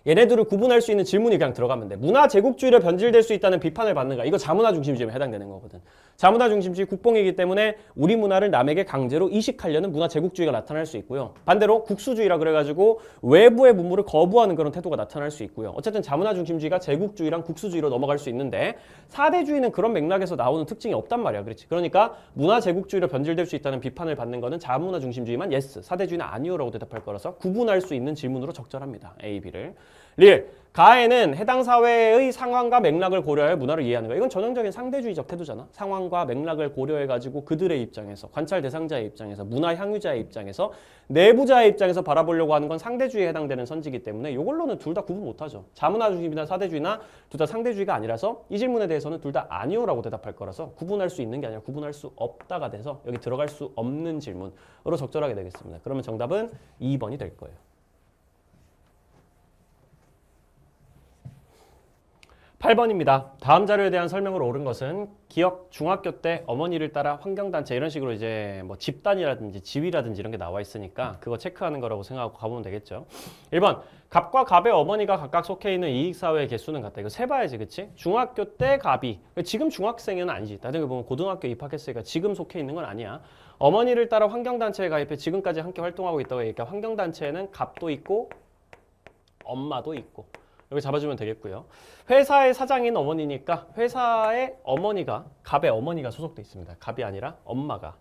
얘네들을 구분할 수 있는 질문이 그냥 들어가면 돼. 문화 제국주의로 변질될 수 있다는 비판을 받는가? 이거 자문화 중심주의에 해당되는 거거든. 자문화 중심주의 국뽕이기 때문에 우리 문화를 남에게 강제로 이식하려는 문화 제국주의가 나타날 수 있고요. 반대로 국수주의라 그래가지고 외부의 문물을 거부하는 그런 태도가 나타날 수 있고요. 어쨌든 자문화 중심주의가 제국주의랑 국수주의로 넘어갈 수 있는데 사대주의는 그런 맥락에서 나오는 특징이 없단 말이야. 그렇지? 그러니까 문화 제국주의로 변질될 수 있다는 비판을 받는 거는 자문화 중심주의만 yes, 사대주의는 아니오라고 대답할 거라서 구분할 수 있는 질문으로 적절합니다. A, B를. 릴, 가해는 해당 사회의 상황과 맥락을 고려해 문화를 이해하는 거야. 이건 전형적인 상대주의적 태도잖아. 상황과 맥락을 고려해가지고 그들의 입장에서, 관찰 대상자의 입장에서, 문화 향유자의 입장에서, 내부자의 입장에서 바라보려고 하는 건 상대주의에 해당되는 선지이기 때문에 이걸로는 둘 다 구분 못하죠. 자문화주의나 사대주의나 둘 다 상대주의가 아니라서 이 질문에 대해서는 둘 다 아니오라고 대답할 거라서 구분할 수 있는 게 아니라 구분할 수 없다가 돼서 여기 들어갈 수 없는 질문으로 적절하게 되겠습니다. 그러면 정답은 2번이 될 거예요. 8번입니다. 다음 자료에 대한 설명으로 옳은 것은 기억 중학교 때 어머니를 따라 환경단체 이런 식으로 이제 뭐 집단이라든지 지위라든지 이런 게 나와 있으니까 그거 체크하는 거라고 생각하고 가보면 되겠죠. 1번 갑과 갑의 어머니가 각각 속해 있는 이익사회의 개수는 같다. 이거 세봐야지, 그치? 중학교 때 갑이 지금 중학생은 아니지. 나중에 보면 고등학교 입학했으니까 지금 속해 있는 건 아니야. 어머니를 따라 환경단체에 가입해 지금까지 함께 활동하고 있다고 하니까 환경단체에는 갑도 있고 엄마도 있고 여기 잡아주면 되겠고요. 회사의 사장인 어머니니까 회사의 어머니가 갑의 어머니가 소속돼 있습니다. 갑이 아니라 엄마가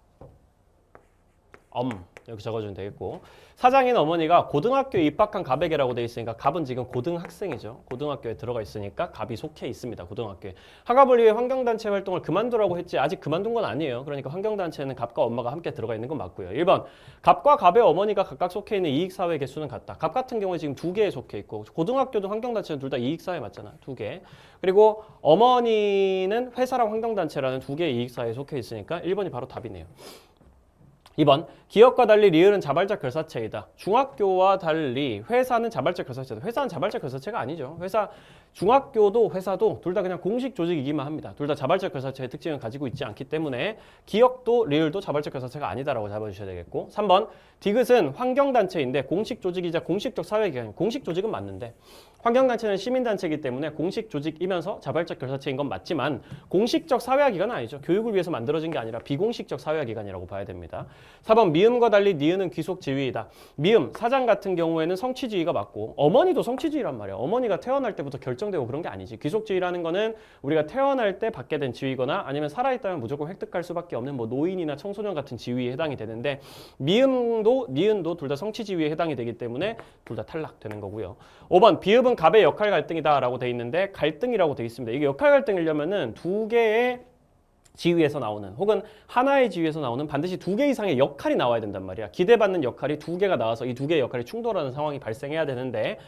여기 적어주면 되겠고 사장인 어머니가 고등학교에 입학한 갑에게라고 돼 있으니까 갑은 지금 고등학생이죠. 고등학교에 들어가 있으니까 갑이 속해 있습니다. 고등학교에. 학업을 위해 환경단체 활동을 그만두라고 했지 아직 그만둔 건 아니에요. 그러니까 환경단체에는 갑과 엄마가 함께 들어가 있는 건 맞고요. 1번 갑과 갑의 어머니가 각각 속해 있는 이익사회 개수는 같다. 갑 같은 경우에 지금 2개에 속해 있고 고등학교도 환경단체는 둘 다 이익사회 맞잖아. 2개. 그리고 어머니는 회사랑 환경단체라는 2개의 이익사회에 속해 있으니까 1번이 바로 답이네요. 2번 기업과 달리 리을은 자발적 결사체이다. 중학교와 달리 회사는 자발적 결사체다. 회사는 자발적 결사체가 아니죠. 중학교도 회사도 둘 다 그냥 공식 조직이기만 합니다. 둘 다 자발적 결사체의 특징을 가지고 있지 않기 때문에 기업도 리을도 자발적 결사체가 아니다라고 잡아주셔야 되겠고 3번 디귿은 환경단체인데 공식 조직이자 공식적 사회기관 공식 조직은 맞는데 환경단체는 시민단체이기 때문에 공식 조직이면서 자발적 결사체인 건 맞지만 공식적 사회화기관은 아니죠. 교육을 위해서 만들어진 게 아니라 비공식적 사회화기관이라고 봐야 됩니다. 4번 미음과 달리 니은은 귀속지위이다. 미음, 사장 같은 경우에는 성취지위가 맞고 어머니도 성취지위란 말이야. 어머니가 태어날 때부터 결정되고 그런 게 아니지. 귀속지위라는 거는 우리가 태어날 때 받게 된 지위거나 아니면 살아있다면 무조건 획득할 수밖에 없는 뭐 노인이나 청소년 같은 지위에 해당이 되는데 미음도 니은도 둘 다 성취지위에 해당이 되기 때문에 둘 다 탈락되는 거고요. 5번 비읍은 갑의 역할 갈등이다 라고 돼 있는데 갈등이라고 돼 있습니다. 이게 역할 갈등이려면은 두 개의 지위에서 나오는 혹은 하나의 지위에서 나오는 반드시 2개 이상의 역할이 나와야 된단 말이야. 기대받는 역할이 2개가 나와서 이 2개의 역할이 충돌하는 상황이 발생해야 되는데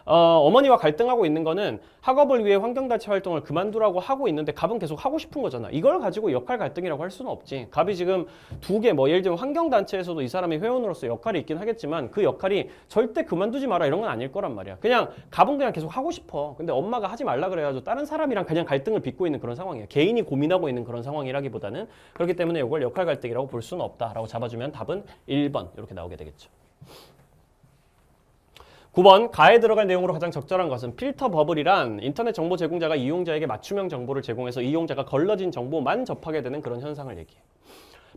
어머니와 갈등하고 있는 거는 학업을 위해 환경단체 활동을 그만두라고 하고 있는데 갑은 계속 하고 싶은 거잖아. 이걸 가지고 역할 갈등이라고 할 수는 없지. 갑이 지금 2개 뭐 예를 들면 환경단체에서도 이 사람이 회원으로서 역할이 있긴 하겠지만 그 역할이 절대 그만두지 마라 이런 건 아닐 거란 말이야. 그냥 갑은 그냥 계속 하고 싶어. 근데 엄마가 하지 말라 그래가지고 다른 사람이랑 그냥 갈등을 빚고 있는 그런 상황이야. 개인이 고민하고 있는 그런 상황이라기보다는 그렇기 때문에 이걸 역할 갈등이라고 볼 수는 없다라고 잡아주면 답은 1번 이렇게 나오게 되겠죠. 9번 가에 들어갈 내용으로 가장 적절한 것은 필터 버블이란 인터넷 정보 제공자가 이용자에게 맞춤형 정보를 제공해서 이용자가 걸러진 정보만 접하게 되는 그런 현상을 얘기해.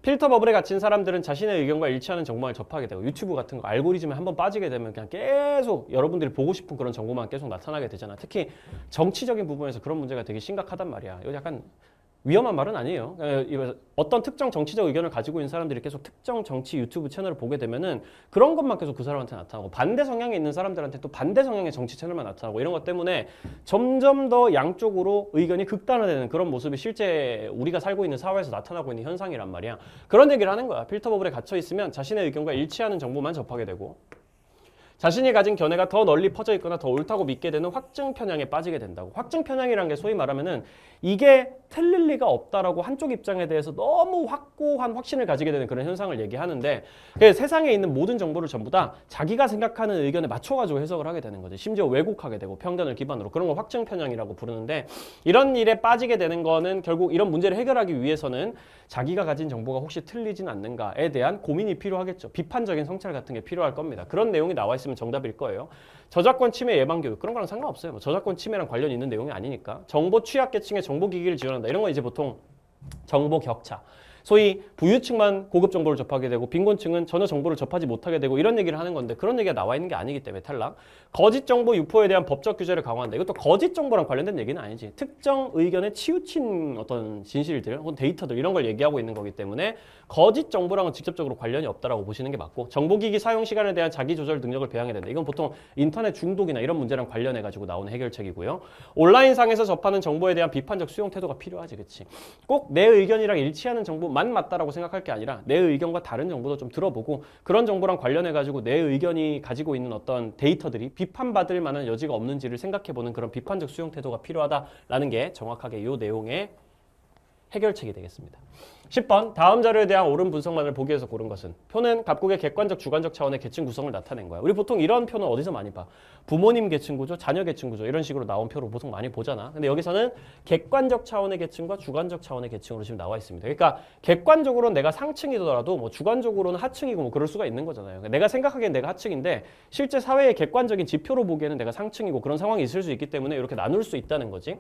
필터 버블에 갇힌 사람들은 자신의 의견과 일치하는 정보만 접하게 되고 유튜브 같은 거 알고리즘에 한번 빠지게 되면 그냥 계속 여러분들이 보고 싶은 그런 정보만 계속 나타나게 되잖아. 특히 정치적인 부분에서 그런 문제가 되게 심각하단 말이야. 이거 약간 위험한 말은 아니에요. 어떤 특정 정치적 의견을 가지고 있는 사람들이 계속 특정 정치 유튜브 채널을 보게 되면은 그런 것만 계속 그 사람한테 나타나고 반대 성향에 있는 사람들한테 또 반대 성향의 정치 채널만 나타나고 이런 것 때문에 점점 더 양쪽으로 의견이 극단화되는 그런 모습이 실제 우리가 살고 있는 사회에서 나타나고 있는 현상이란 말이야. 그런 얘기를 하는 거야. 필터 버블에 갇혀 있으면 자신의 의견과 일치하는 정보만 접하게 되고 자신이 가진 견해가 더 널리 퍼져 있거나 더 옳다고 믿게 되는 확증 편향에 빠지게 된다고. 확증 편향이라는 게 소위 말하면은 이게 틀릴 리가 없다라고 한쪽 입장에 대해서 너무 확고한 확신을 가지게 되는 그런 현상을 얘기하는데 세상에 있는 모든 정보를 전부 다 자기가 생각하는 의견에 맞춰가지고 해석을 하게 되는 거지. 심지어 왜곡하게 되고 편견을 기반으로 그런 걸 확증 편향이라고 부르는데 이런 일에 빠지게 되는 거는 결국 이런 문제를 해결하기 위해서는 자기가 가진 정보가 혹시 틀리진 않는가에 대한 고민이 필요하겠죠. 비판적인 성찰 같은 게 필요할 겁니다. 그런 내용이 나와 있으면 정답일 거예요. 저작권 침해 예방 교육 그런 거랑 상관없어요. 뭐 저작권 침해랑 관련 있는 내용이 아니니까. 정보 취약계층의 정보기기를 지원한다. 이런 건 이제 보통 정보 격차. 소위 부유층만 고급 정보를 접하게 되고 빈곤층은 전혀 정보를 접하지 못하게 되고 이런 얘기를 하는 건데 그런 얘기가 나와 있는 게 아니기 때문에 탈락. 거짓 정보 유포에 대한 법적 규제를 강화한다. 이것도 거짓 정보랑 관련된 얘기는 아니지. 특정 의견에 치우친 어떤 진실들 혹은 데이터들 이런 걸 얘기하고 있는 거기 때문에 거짓 정보랑은 직접적으로 관련이 없다라고 보시는 게 맞고 정보기기 사용 시간에 대한 자기조절 능력을 배양해야 된다. 이건 보통 인터넷 중독이나 이런 문제랑 관련해가지고 나오는 해결책이고요. 온라인상에서 접하는 정보에 대한 비판적 수용 태도가 필요하지. 그치? 꼭 내 의견이랑 일치하는 정보만 맞다라고 생각할 게 아니라 내 의견과 다른 정보도 좀 들어보고 그런 정보랑 관련해가지고 내 의견이 가지고 있는 어떤 데이터들이 비판받을 만한 여지가 없는지를 생각해보는 그런 비판적 수용 태도가 필요하다라는 게 정확하게 이 내용의 해결책이 되겠습니다. 10번 다음 자료에 대한 옳은 분석만을 보기 위해서 고른 것은 표는 각국의 객관적 주관적 차원의 계층 구성을 나타낸 거야. 우리 보통 이런 표는 어디서 많이 봐? 부모님 계층 구조, 자녀 계층 구조 이런 식으로 나온 표로 보통 많이 보잖아. 근데 여기서는 객관적 차원의 계층과 주관적 차원의 계층으로 지금 나와 있습니다. 그러니까 객관적으로는 내가 상층이더라도 뭐 주관적으로는 하층이고 뭐 그럴 수가 있는 거잖아요. 그러니까 내가 생각하기엔 내가 하층인데 실제 사회의 객관적인 지표로 보기에는 내가 상층이고 그런 상황이 있을 수 있기 때문에 이렇게 나눌 수 있다는 거지.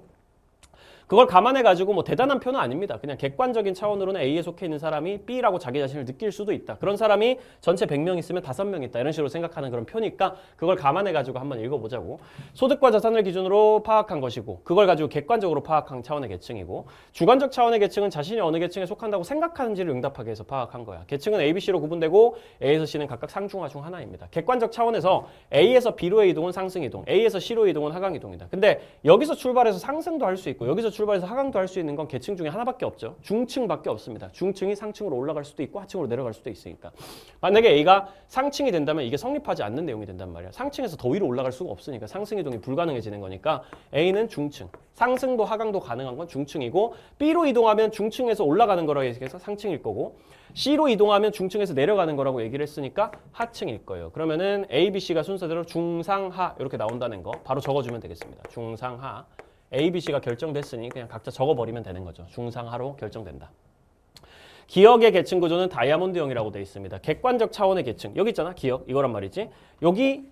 그걸 감안해가지고 뭐 대단한 표는 아닙니다. 그냥 객관적인 차원으로는 A에 속해 있는 사람이 B라고 자기 자신을 느낄 수도 있다. 그런 사람이 전체 100명 있으면 5명 있다. 이런 식으로 생각하는 그런 표니까 그걸 감안해가지고 한번 읽어보자고. 소득과 자산을 기준으로 파악한 것이고 그걸 가지고 객관적으로 파악한 차원의 계층이고 주관적 차원의 계층은 자신이 어느 계층에 속한다고 생각하는지를 응답하게 해서 파악한 거야. 계층은 A, B, C로 구분되고 A에서 C는 각각 상중하 중 하나입니다. 객관적 차원에서 A에서 B로의 이동은 상승 이동, A에서 C로의 이동은 하강 이동이다. 근데 여기서 출발해서 상승도 할 수 있고 여기서 출발해서 하강도 할 수 있는 건 계층 중에 하나밖에 없죠. 중층밖에 없습니다. 중층이 상층으로 올라갈 수도 있고 하층으로 내려갈 수도 있으니까. 만약에 A가 상층이 된다면 이게 성립하지 않는 내용이 된단 말이야. 상층에서 더 위로 올라갈 수가 없으니까 상승 이동이 불가능해지는 거니까 A는 중층. 상승도 하강도 가능한 건 중층이고 B로 이동하면 중층에서 올라가는 거라고 해서 상층일 거고 C로 이동하면 중층에서 내려가는 거라고 얘기를 했으니까 하층일 거예요. 그러면은 A, B, C가 순서대로 중상하 이렇게 나온다는 거 바로 적어주면 되겠습니다. 중상하. A, B, C가 결정됐으니 그냥 각자 적어버리면 되는 거죠. 중상하로 결정된다. 기억의 계층 구조는 다이아몬드형이라고 되어 있습니다. 객관적 차원의 계층. 여기 있잖아. 기억. 이거란 말이지. 여기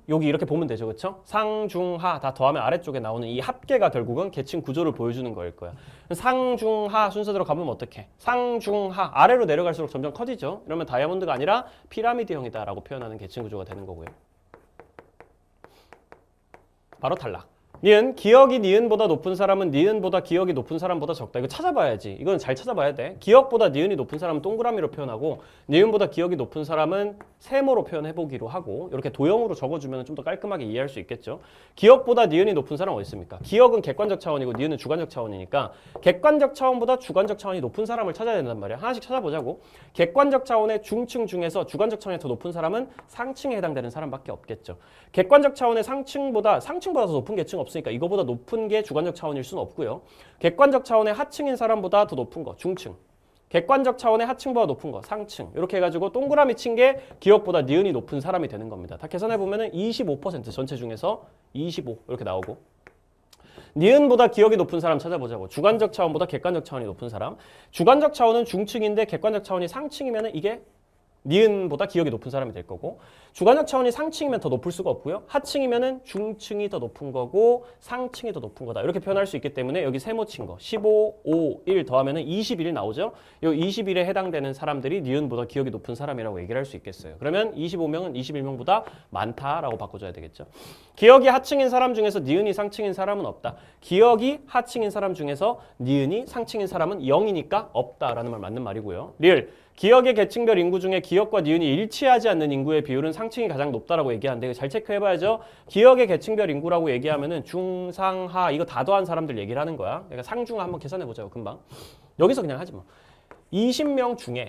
이렇게 보면 되죠. 그렇죠? 상, 중, 하 다 더하면 아래쪽에 나오는 이 합계가 결국은 계층 구조를 보여주는 거일 거야. 상, 중, 하 순서대로 가면 어떡해? 상, 중, 하 아래로 내려갈수록 점점 커지죠. 이러면 다이아몬드가 아니라 피라미드형이다라고 표현하는 계층 구조가 되는 거고요. 바로 탈락. 니은, 기억이 니은보다 높은 사람은 니은보다 기억이 높은 사람보다 적다. 이거 찾아봐야지. 이건 잘 찾아봐야 돼. 기억보다 니은이 높은 사람은 동그라미로 표현하고 니은보다 기억이 높은 사람은 세모로 표현해보기로 하고 이렇게 도형으로 적어주면 좀 더 깔끔하게 이해할 수 있겠죠. 기억보다 니은이 높은 사람은 어디 있습니까? 기억은 객관적 차원이고 니은은 주관적 차원이니까 객관적 차원보다 주관적 차원이 높은 사람을 찾아야 된단 말이야. 하나씩 찾아보자고. 객관적 차원의 중층 중에서 주관적 차원이 더 높은 사람은 상층에 해당되는 사람밖에 없겠죠. 객관적 차원의 상층보다 더 높은 계층 없으니까 이거보다 높은 게 주관적 차원일 수는 없고요. 객관적 차원의 하층인 사람보다 더 높은 거 중층. 객관적 차원의 하층보다 높은 거 상층. 이렇게 해가지고 동그라미 친 게 기억보다 니은이 높은 사람이 되는 겁니다. 다 계산해보면 25% 전체 중에서 25 이렇게 나오고 니은보다 기억이 높은 사람 찾아보자고. 주관적 차원보다 객관적 차원이 높은 사람. 주관적 차원은 중층인데 객관적 차원이 상층이면 이게 니은보다 기억이 높은 사람이 될 거고 주관적 차원이 상층이면 더 높을 수가 없고요. 하층이면은 중층이 더 높은 거고 상층이 더 높은 거다. 이렇게 표현할 수 있기 때문에 여기 세모 친 거 15, 5, 1 더하면은 21 나오죠. 이 21에 해당되는 사람들이 니은보다 기억이 높은 사람이라고 얘기를 할 수 있겠어요. 그러면 25명은 21명보다 많다라고 바꿔줘야 되겠죠. 기억이 하층인 사람 중에서 니은이 상층인 사람은 없다. 기억이 하층인 사람 중에서 니은이 상층인 사람은 0이니까 없다라는 말 맞는 말이고요. 리을 기억의 계층별 인구 중에 기억과 니은이 일치하지 않는 인구의 비율은 상층이 가장 높다라고 얘기하는데 잘 체크해봐야죠. 기억의 계층별 인구라고 얘기하면은 중상하 이거 다 더한 사람들 얘기를 하는 거야. 그러니까 상중하 한번 계산해보자고 금방. 여기서 그냥 하지 뭐. 20명 중에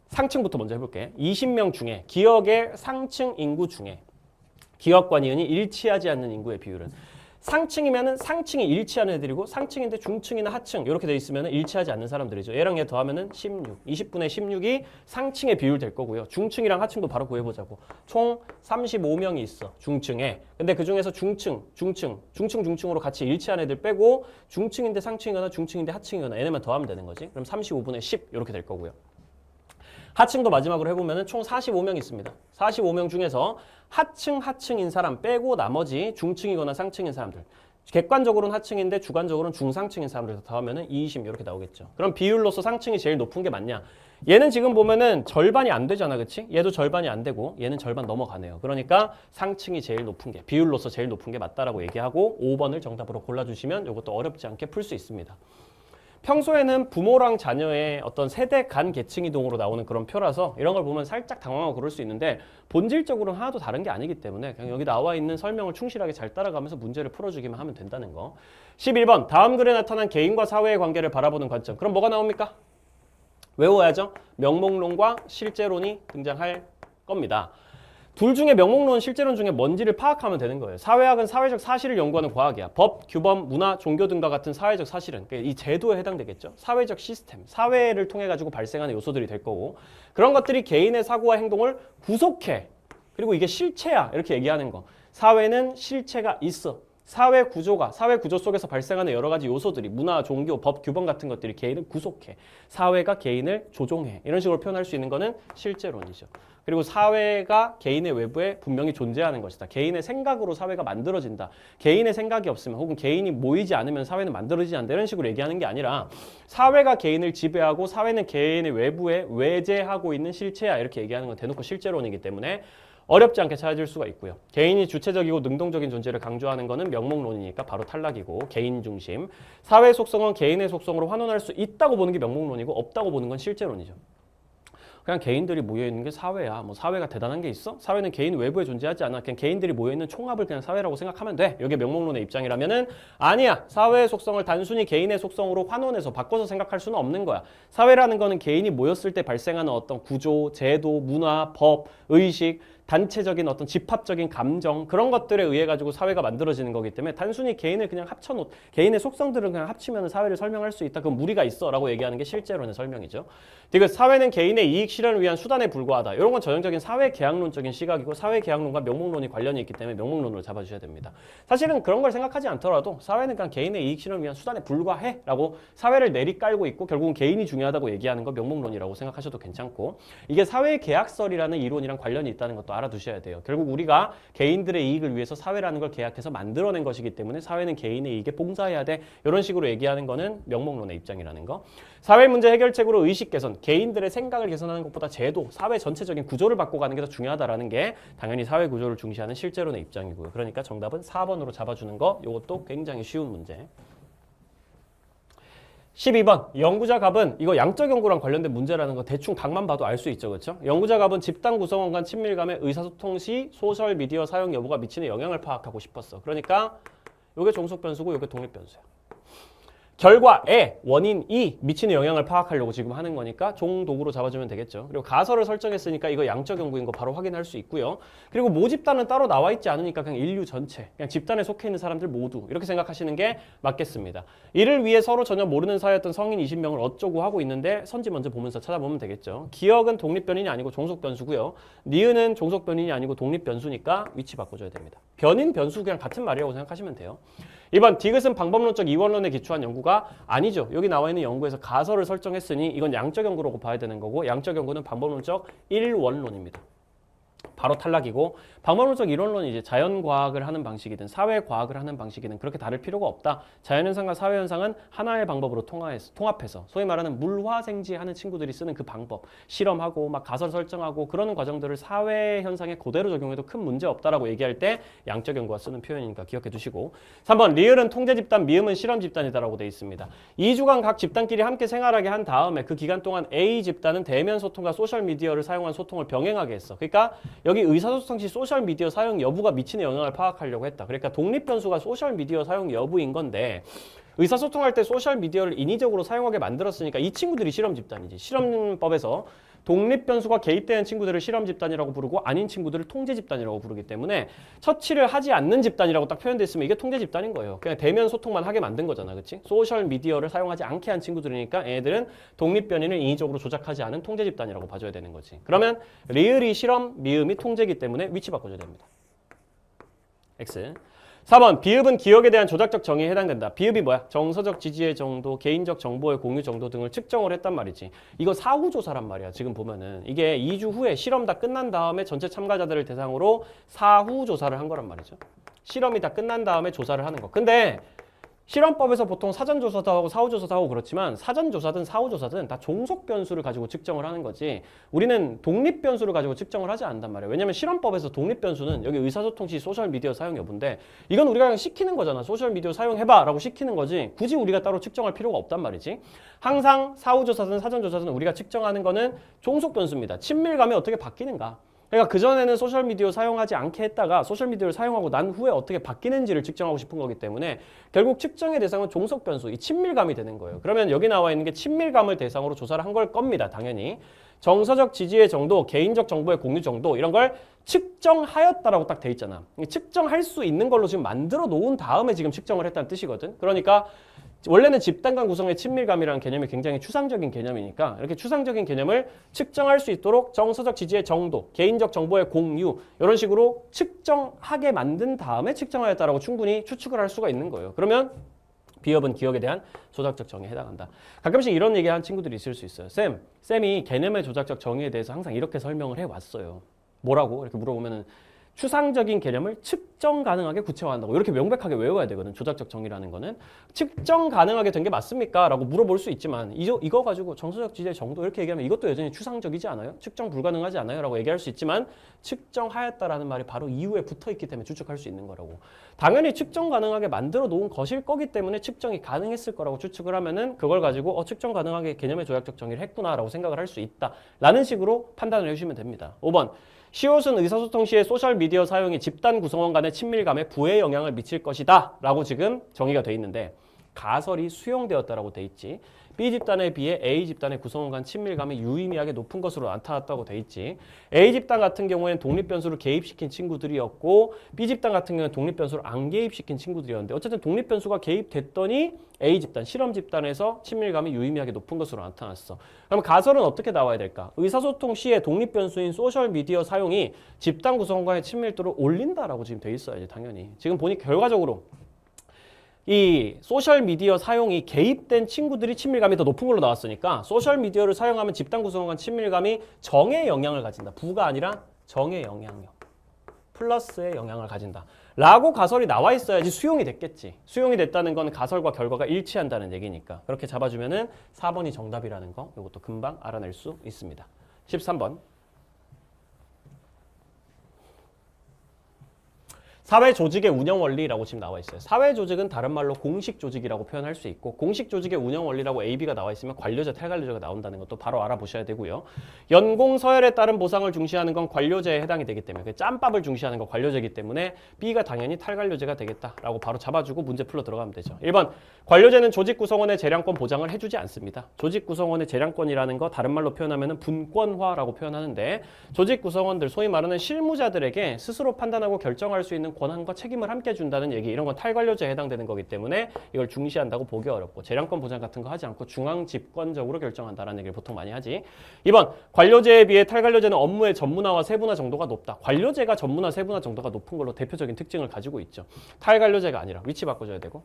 상층부터 먼저 해볼게. 20명 중에 기억의 상층 인구 중에 기억과 니은이 일치하지 않는 인구의 비율은 상층이면은 상층이 일치하는 애들이고 상층인데 중층이나 하층 이렇게 돼 있으면 일치하지 않는 사람들이죠. 얘랑 얘 더하면은 16, 20분의 16이 상층의 비율 될 거고요. 중층이랑 하층도 바로 구해보자고. 총 35명이 있어. 중층에. 근데 그 중에서 중층으로 같이 일치하는 애들 빼고 중층인데 상층이거나 중층인데 하층이거나 얘네만 더하면 되는 거지. 그럼 35분의 10 이렇게 될 거고요. 하층도 마지막으로 해보면 총 45명 있습니다. 45명 중에서 하층인 사람 빼고 나머지 중층이거나 상층인 사람들 객관적으로는 하층인데 주관적으로는 중상층인 사람들 더하면은 2, 20 이렇게 나오겠죠. 그럼 비율로서 상층이 제일 높은 게 맞냐? 얘는 지금 보면은 절반이 안 되잖아, 그치? 얘도 절반이 안 되고 얘는 절반 넘어가네요. 그러니까 상층이 제일 높은 게, 비율로서 제일 높은 게 맞다라고 얘기하고 5번을 정답으로 골라주시면 이것도 어렵지 않게 풀 수 있습니다. 평소에는 부모랑 자녀의 어떤 세대 간 계층 이동으로 나오는 그런 표라서 이런 걸 보면 살짝 당황하고 그럴 수 있는데 본질적으로는 하나도 다른 게 아니기 때문에 그냥 여기 나와 있는 설명을 충실하게 잘 따라가면서 문제를 풀어주기만 하면 된다는 거. 11번 다음 글에 나타난 개인과 사회의 관계를 바라보는 관점. 그럼 뭐가 나옵니까? 외워야죠. 명목론과 실제론이 등장할 겁니다. 둘 중에 명목론, 실제론 중에 뭔지를 파악하면 되는 거예요. 사회학은 사회적 사실을 연구하는 과학이야. 법, 규범, 문화, 종교 등과 같은 사회적 사실은 이 제도에 해당되겠죠. 사회적 시스템, 사회를 통해 가지고 발생하는 요소들이 될 거고 그런 것들이 개인의 사고와 행동을 구속해. 그리고 이게 실체야 이렇게 얘기하는 거. 사회는 실체가 있어. 사회 구조 속에서 발생하는 여러 가지 요소들이 문화, 종교, 법, 규범 같은 것들이 개인을 구속해. 사회가 개인을 조종해. 이런 식으로 표현할 수 있는 거는 실제론이죠. 그리고 사회가 개인의 외부에 분명히 존재하는 것이다. 개인의 생각으로 사회가 만들어진다. 개인의 생각이 없으면 혹은 개인이 모이지 않으면 사회는 만들어지지 않는다. 이런 식으로 얘기하는 게 아니라 사회가 개인을 지배하고 사회는 개인의 외부에 외재하고 있는 실체야. 이렇게 얘기하는 건 대놓고 실제론이기 때문에 어렵지 않게 찾아질 수가 있고요. 개인이 주체적이고 능동적인 존재를 강조하는 것은 명목론이니까 바로 탈락이고 개인 중심. 사회 속성은 개인의 속성으로 환원할 수 있다고 보는 게 명목론이고 없다고 보는 건 실제론이죠. 그냥 개인들이 모여있는 게 사회야. 뭐 사회가 대단한 게 있어? 사회는 개인 외부에 존재하지 않아. 그냥 개인들이 모여있는 총합을 그냥 사회라고 생각하면 돼. 이게 명목론의 입장이라면은 아니야. 사회의 속성을 단순히 개인의 속성으로 환원해서 바꿔서 생각할 수는 없는 거야. 사회라는 거는 개인이 모였을 때 발생하는 어떤 구조, 제도, 문화, 법, 의식, 단체적인 어떤 집합적인 감정 그런 것들에 의해 가지고 사회가 만들어지는 거기 때문에 단순히 개인을 그냥 합쳐놓 개인의 속성들을 그냥 합치면 사회를 설명할 수 있다. 그건 무리가 있어 라고 얘기하는 게 실제론의 설명이죠. 디귿 사회는 개인의 이익 실현을 위한 수단에 불과하다. 이런 건 전형적인 사회 계약론적인 시각이고 사회 계약론과 명목론이 관련이 있기 때문에 명목론으로 잡아주셔야 됩니다. 사실은 그런 걸 생각하지 않더라도 사회는 그냥 개인의 이익 실현을 위한 수단에 불과해 라고 사회를 내리깔고 있고 결국은 개인이 중요하다고 얘기하는 거 명목론이라고 생각하셔도 괜찮고 이게 사회 계약설이라는 이론이랑 관련이 있다는 것도 알아두셔야 돼요. 결국 우리가 개인들의 이익을 위해서 사회라는 걸 계약해서 만들어낸 것이기 때문에 사회는 개인의 이익에 봉사해야 돼. 이런 식으로 얘기하는 거는 명목론의 입장이라는 거. 사회 문제 해결책으로 의식 개선, 개인들의 생각을 개선하는 것보다 제도, 사회 전체적인 구조를 바꿔가는 게 더 중요하다라는 게 당연히 사회 구조를 중시하는 실제론의 입장이고요. 그러니까 정답은 4번으로 잡아주는 거. 이것도 굉장히 쉬운 문제. 12번 연구자 갑은 이거 양적 연구랑 관련된 문제라는 거 대충 각만 봐도 알 수 있죠. 그렇죠? 연구자 갑은 집단 구성원 간 친밀감에 의사소통 시 소셜미디어 사용 여부가 미치는 영향을 파악하고 싶었어. 그러니까 이게 종속 변수고 이게 독립 변수야. 결과에 원인 이 미치는 영향을 파악하려고 지금 하는 거니까 종독으로 잡아주면 되겠죠. 그리고 가설을 설정했으니까 이거 양적 연구인 거 바로 확인할 수 있고요. 그리고 모집단은 따로 나와 있지 않으니까 그냥 인류 전체, 그냥 집단에 속해 있는 사람들 모두 이렇게 생각하시는 게 맞겠습니다. 이를 위해 서로 전혀 모르는 사이였던 성인 20명을 어쩌고 하고 있는데 선지 먼저 보면서 찾아보면 되겠죠. 기억은 독립 변인이 아니고 종속 변수고요. 니은은 종속 변인이 아니고 독립 변수니까 위치 바꿔줘야 됩니다. 변인, 변수 그냥 같은 말이라고 생각하시면 돼요. 2번 디귿은 방법론적 이원론에 기초한 연구가 아니죠. 여기 나와 있는 연구에서 가설을 설정했으니 이건 양적 연구라고 봐야 되는 거고 양적 연구는 방법론적 일원론입니다. 바로 탈락이고 방법론적 이론론이 이제 자연과학을 하는 방식이든 사회과학을 하는 방식이든 그렇게 다를 필요가 없다. 자연현상과 사회현상은 하나의 방법으로 통합해서 소위 말하는 물화생지하는 친구들이 쓰는 그 방법 실험하고 막 가설 설정하고 그러는 과정들을 사회현상에 그대로 적용해도 큰 문제 없다라고 얘기할 때 양적 연구가 쓰는 표현이니까 기억해 두시고 3번 리을은 통제집단 미음은 실험집단이다라고 돼 있습니다. 2주간 각 집단끼리 함께 생활하게 한 다음에 그 기간 동안 A 집단은 대면 소통과 소셜미디어를 사용한 소통을 병행하게 했어. 그러니까 여기 의사소통 시 소셜미디어 사용 여부가 미치는 영향을 파악하려고 했다. 그러니까 독립 변수가 소셜미디어 사용 여부인 건데 의사소통할 때 소셜미디어를 인위적으로 사용하게 만들었으니까 이 친구들이 실험 집단이지. 실험법에서 독립 변수가 개입되는 친구들을 실험 집단이라고 부르고 아닌 친구들을 통제 집단이라고 부르기 때문에 처치를 하지 않는 집단이라고 딱 표현돼 있으면 이게 통제 집단인 거예요. 그냥 대면 소통만 하게 만든 거잖아. 그렇지? 소셜 미디어를 사용하지 않게 한 친구들이니까 얘들은 독립 변인을 인위적으로 조작하지 않은 통제 집단이라고 봐줘야 되는 거지. 그러면 리을이 실험, 미음이 통제이기 때문에 위치 바꿔줘야 됩니다. X. 4번 비읍은 기억에 대한 조작적 정의에 해당된다. 비읍이 뭐야? 정서적 지지의 정도, 개인적 정보의 공유 정도 등을 측정을 했단 말이지. 이거 사후조사란 말이야. 지금 보면은 이게 2주 후에 실험 다 끝난 다음에 전체 참가자들을 대상으로 사후조사를 한 거란 말이죠. 실험이 다 끝난 다음에 조사를 하는 거. 근데 실험법에서 보통 사전조사도 하고 사후조사도 하고 그렇지만 사전조사든 사후조사든 다 종속 변수를 가지고 측정을 하는 거지 우리는 독립 변수를 가지고 측정을 하지 않는단 말이에요. 왜냐면 실험법에서 독립 변수는 여기 의사소통 시 소셜미디어 사용 여부인데 이건 우리가 그냥 시키는 거잖아. 소셜미디어 사용해봐 라고 시키는 거지 굳이 우리가 따로 측정할 필요가 없단 말이지. 항상 사후조사든 사전조사든 우리가 측정하는 거는 종속 변수입니다. 친밀감이 어떻게 바뀌는가. 그러니까 그전에는 소셜미디어 사용하지 않게 했다가 소셜미디어를 사용하고 난 후에 어떻게 바뀌는지를 측정하고 싶은 거기 때문에 결국 측정의 대상은 종속 변수, 이 친밀감이 되는 거예요. 그러면 여기 나와 있는 게 친밀감을 대상으로 조사를 한 걸 겁니다. 당연히. 정서적 지지의 정도, 개인적 정보의 공유 정도 이런 걸 측정하였다라고 딱 돼 있잖아. 측정할 수 있는 걸로 지금 만들어 놓은 다음에 지금 측정을 했다는 뜻이거든. 그러니까 원래는 집단 간 구성의 친밀감이라는 개념이 굉장히 추상적인 개념이니까 이렇게 추상적인 개념을 측정할 수 있도록 정서적 지지의 정도, 개인적 정보의 공유 이런 식으로 측정하게 만든 다음에 측정하였다라고 충분히 추측을 할 수가 있는 거예요. 그러면 비협은 기억에 대한 조작적 정의에 해당한다. 가끔씩 이런 얘기하는 친구들이 있을 수 있어요. 쌤이 개념의 조작적 정의에 대해서 항상 이렇게 설명을 해왔어요. 뭐라고? 이렇게 물어보면은 추상적인 개념을 측정 가능하게 구체화한다고 이렇게 명백하게 외워야 되거든. 조작적 정의라는 거는 측정 가능하게 된 게 맞습니까? 라고 물어볼 수 있지만 이거 가지고 정서적 지지의 정도 이렇게 얘기하면 이것도 여전히 추상적이지 않아요? 측정 불가능하지 않아요? 라고 얘기할 수 있지만 측정하였다라는 말이 바로 이후에 붙어있기 때문에 추측할 수 있는 거라고. 당연히 측정 가능하게 만들어 놓은 것일 거기 때문에 측정이 가능했을 거라고 추측을 하면은 그걸 가지고 측정 가능하게 개념의 조작적 정의를 했구나 라고 생각을 할 수 있다 라는 식으로 판단을 해주시면 됩니다. 5번 시옷은 의사소통 시의 소셜미디어 사용이 집단 구성원 간의 친밀감에 부의 영향을 미칠 것이다 라고 지금 정의가 돼 있는데 가설이 수용되었다라고 돼 있지. B집단에 비해 A집단의 구성원 간 친밀감이 유의미하게 높은 것으로 나타났다고 돼 있지. A집단 같은 경우에는 독립변수를 개입시킨 친구들이었고 B집단 같은 경우에는 독립변수를 안 개입시킨 친구들이었는데 어쨌든 독립변수가 개입됐더니 A집단, 실험집단에서 친밀감이 유의미하게 높은 것으로 나타났어. 그럼 가설은 어떻게 나와야 될까? 의사소통 시에 독립변수인 소셜미디어 사용이 집단 구성원과의 친밀도를 올린다라고 지금 돼 있어야지 당연히. 지금 보니 결과적으로 이 소셜미디어 사용이 개입된 친구들이 친밀감이 더 높은 걸로 나왔으니까 소셜미디어를 사용하면 집단 구성원 간 친밀감이 정의 영향을 가진다. 부가 아니라 정의 영향력. 플러스의 영향을 가진다. 라고 가설이 나와 있어야지 수용이 됐겠지. 수용이 됐다는 건 가설과 결과가 일치한다는 얘기니까. 그렇게 잡아주면은 4번이 정답이라는 거 이것도 금방 알아낼 수 있습니다. 13번. 사회 조직의 운영 원리라고 지금 나와 있어요. 사회 조직은 다른 말로 공식 조직이라고 표현할 수 있고 공식 조직의 운영 원리라고 AB가 나와 있으면 관료제, 탈관료제가 나온다는 것도 바로 알아보셔야 되고요. 연공 서열에 따른 보상을 중시하는 건 관료제에 해당이 되기 때문에 짬밥을 중시하는 건 관료제이기 때문에 B가 당연히 탈관료제가 되겠다라고 바로 잡아주고 문제 풀러 들어가면 되죠. 1번 관료제는 조직 구성원의 재량권 보장을 해주지 않습니다. 조직 구성원의 재량권이라는 거 다른 말로 표현하면 분권화라고 표현하는데 조직 구성원들 소위 말하는 실무자들에게 스스로 판단하고 결정할 수 있는 권한과 책임을 함께 준다는 얘기 이런 건 탈관료제에 해당되는 거기 때문에 이걸 중시한다고 보기 어렵고 재량권 보장 같은 거 하지 않고 중앙 집권적으로 결정한다라는 얘기를 보통 많이 하지. 2번 관료제에 비해 탈관료제는 업무의 전문화와 세분화 정도가 높다. 관료제가 전문화, 세분화 정도가 높은 걸로 대표적인 특징을 가지고 있죠. 탈관료제가 아니라 위치 바꿔줘야 되고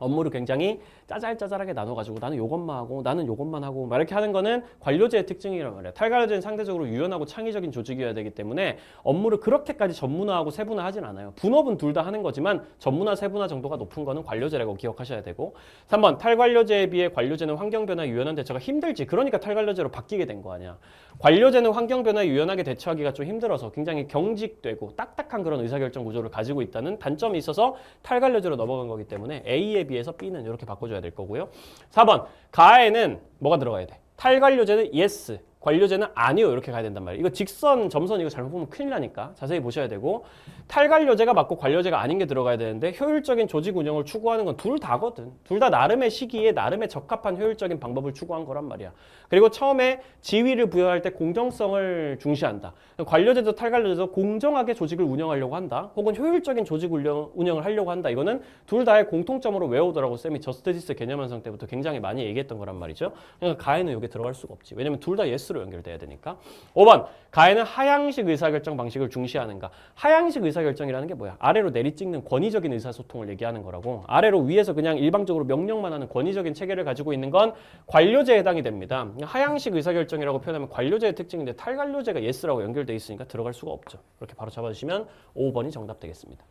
업무를 굉장히 짜잘짜잘하게 나눠가지고 나는 요것만 하고 나는 요것만 하고 막 이렇게 하는 거는 관료제의 특징이란 말이야. 탈관료제는 상대적으로 유연하고 창의적인 조직이어야 되기 때문에 업무를 그렇게까지 전문화하고 세분화하진 않아요. 분업은 둘 다 하는 거지만 전문화, 세분화 정도가 높은 거는 관료제라고 기억하셔야 되고 3번 탈관료제에 비해 관료제는 환경변화에 유연한 대처가 힘들지. 그러니까 탈관료제로 바뀌게 된 거 아니야. 관료제는 환경변화에 유연하게 대처하기가 좀 힘들어서 굉장히 경직되고 딱딱한 그런 의사결정 구조를 가지고 있다는 단점이 있어서 탈관료제로 넘어간 거기 때문에 A에 비해서 B는 이렇게 바꿔줘야 될 거고요. 4번 가에는 뭐가 들어가야 돼? 탈관료제는 yes, 관료제는 아니요 이렇게 가야 된단 말이에요. 이거 직선, 점선 이거 잘못 보면 큰일 나니까 자세히 보셔야 되고 탈관료제가 맞고 관료제가 아닌 게 들어가야 되는데 효율적인 조직 운영을 추구하는 건 둘 다거든. 둘 다 나름의 시기에 나름의 적합한 효율적인 방법을 추구한 거란 말이야. 그리고 처음에 지위를 부여할 때 공정성을 중시한다. 관료제도 탈관료제도 공정하게 조직을 운영하려고 한다. 혹은 효율적인 조직 운영을 하려고 한다. 이거는 둘 다의 공통점으로 외우더라고. 쌤이 저스티스 개념 완성 때부터 굉장히 많이 얘기했던 거란 말이죠. 그러니까 가에는 이게 들어갈 수가 없지. 왜냐면 둘 다 예스로 연결돼야 되니까. 5번 가에는 하향식 의사결정 방식을 중시하는가. 하향식 의사결정이라는 게 뭐야? 아래로 내리 찍는 권위적인 의사소통을 얘기하는 거라고. 아래로 위에서 그냥 일방적으로 명령만 하는 권위적인 체계를 가지고 있는 건 관료제에 해당이 됩니다. 하향식 의사결정이라고 표현하면 관료제의 특징인데 탈관료제가 예스라고 연결돼 있으니까 들어갈 수가 없죠. 그렇게 바로 잡아주시면 5번이 정답 되겠습니다.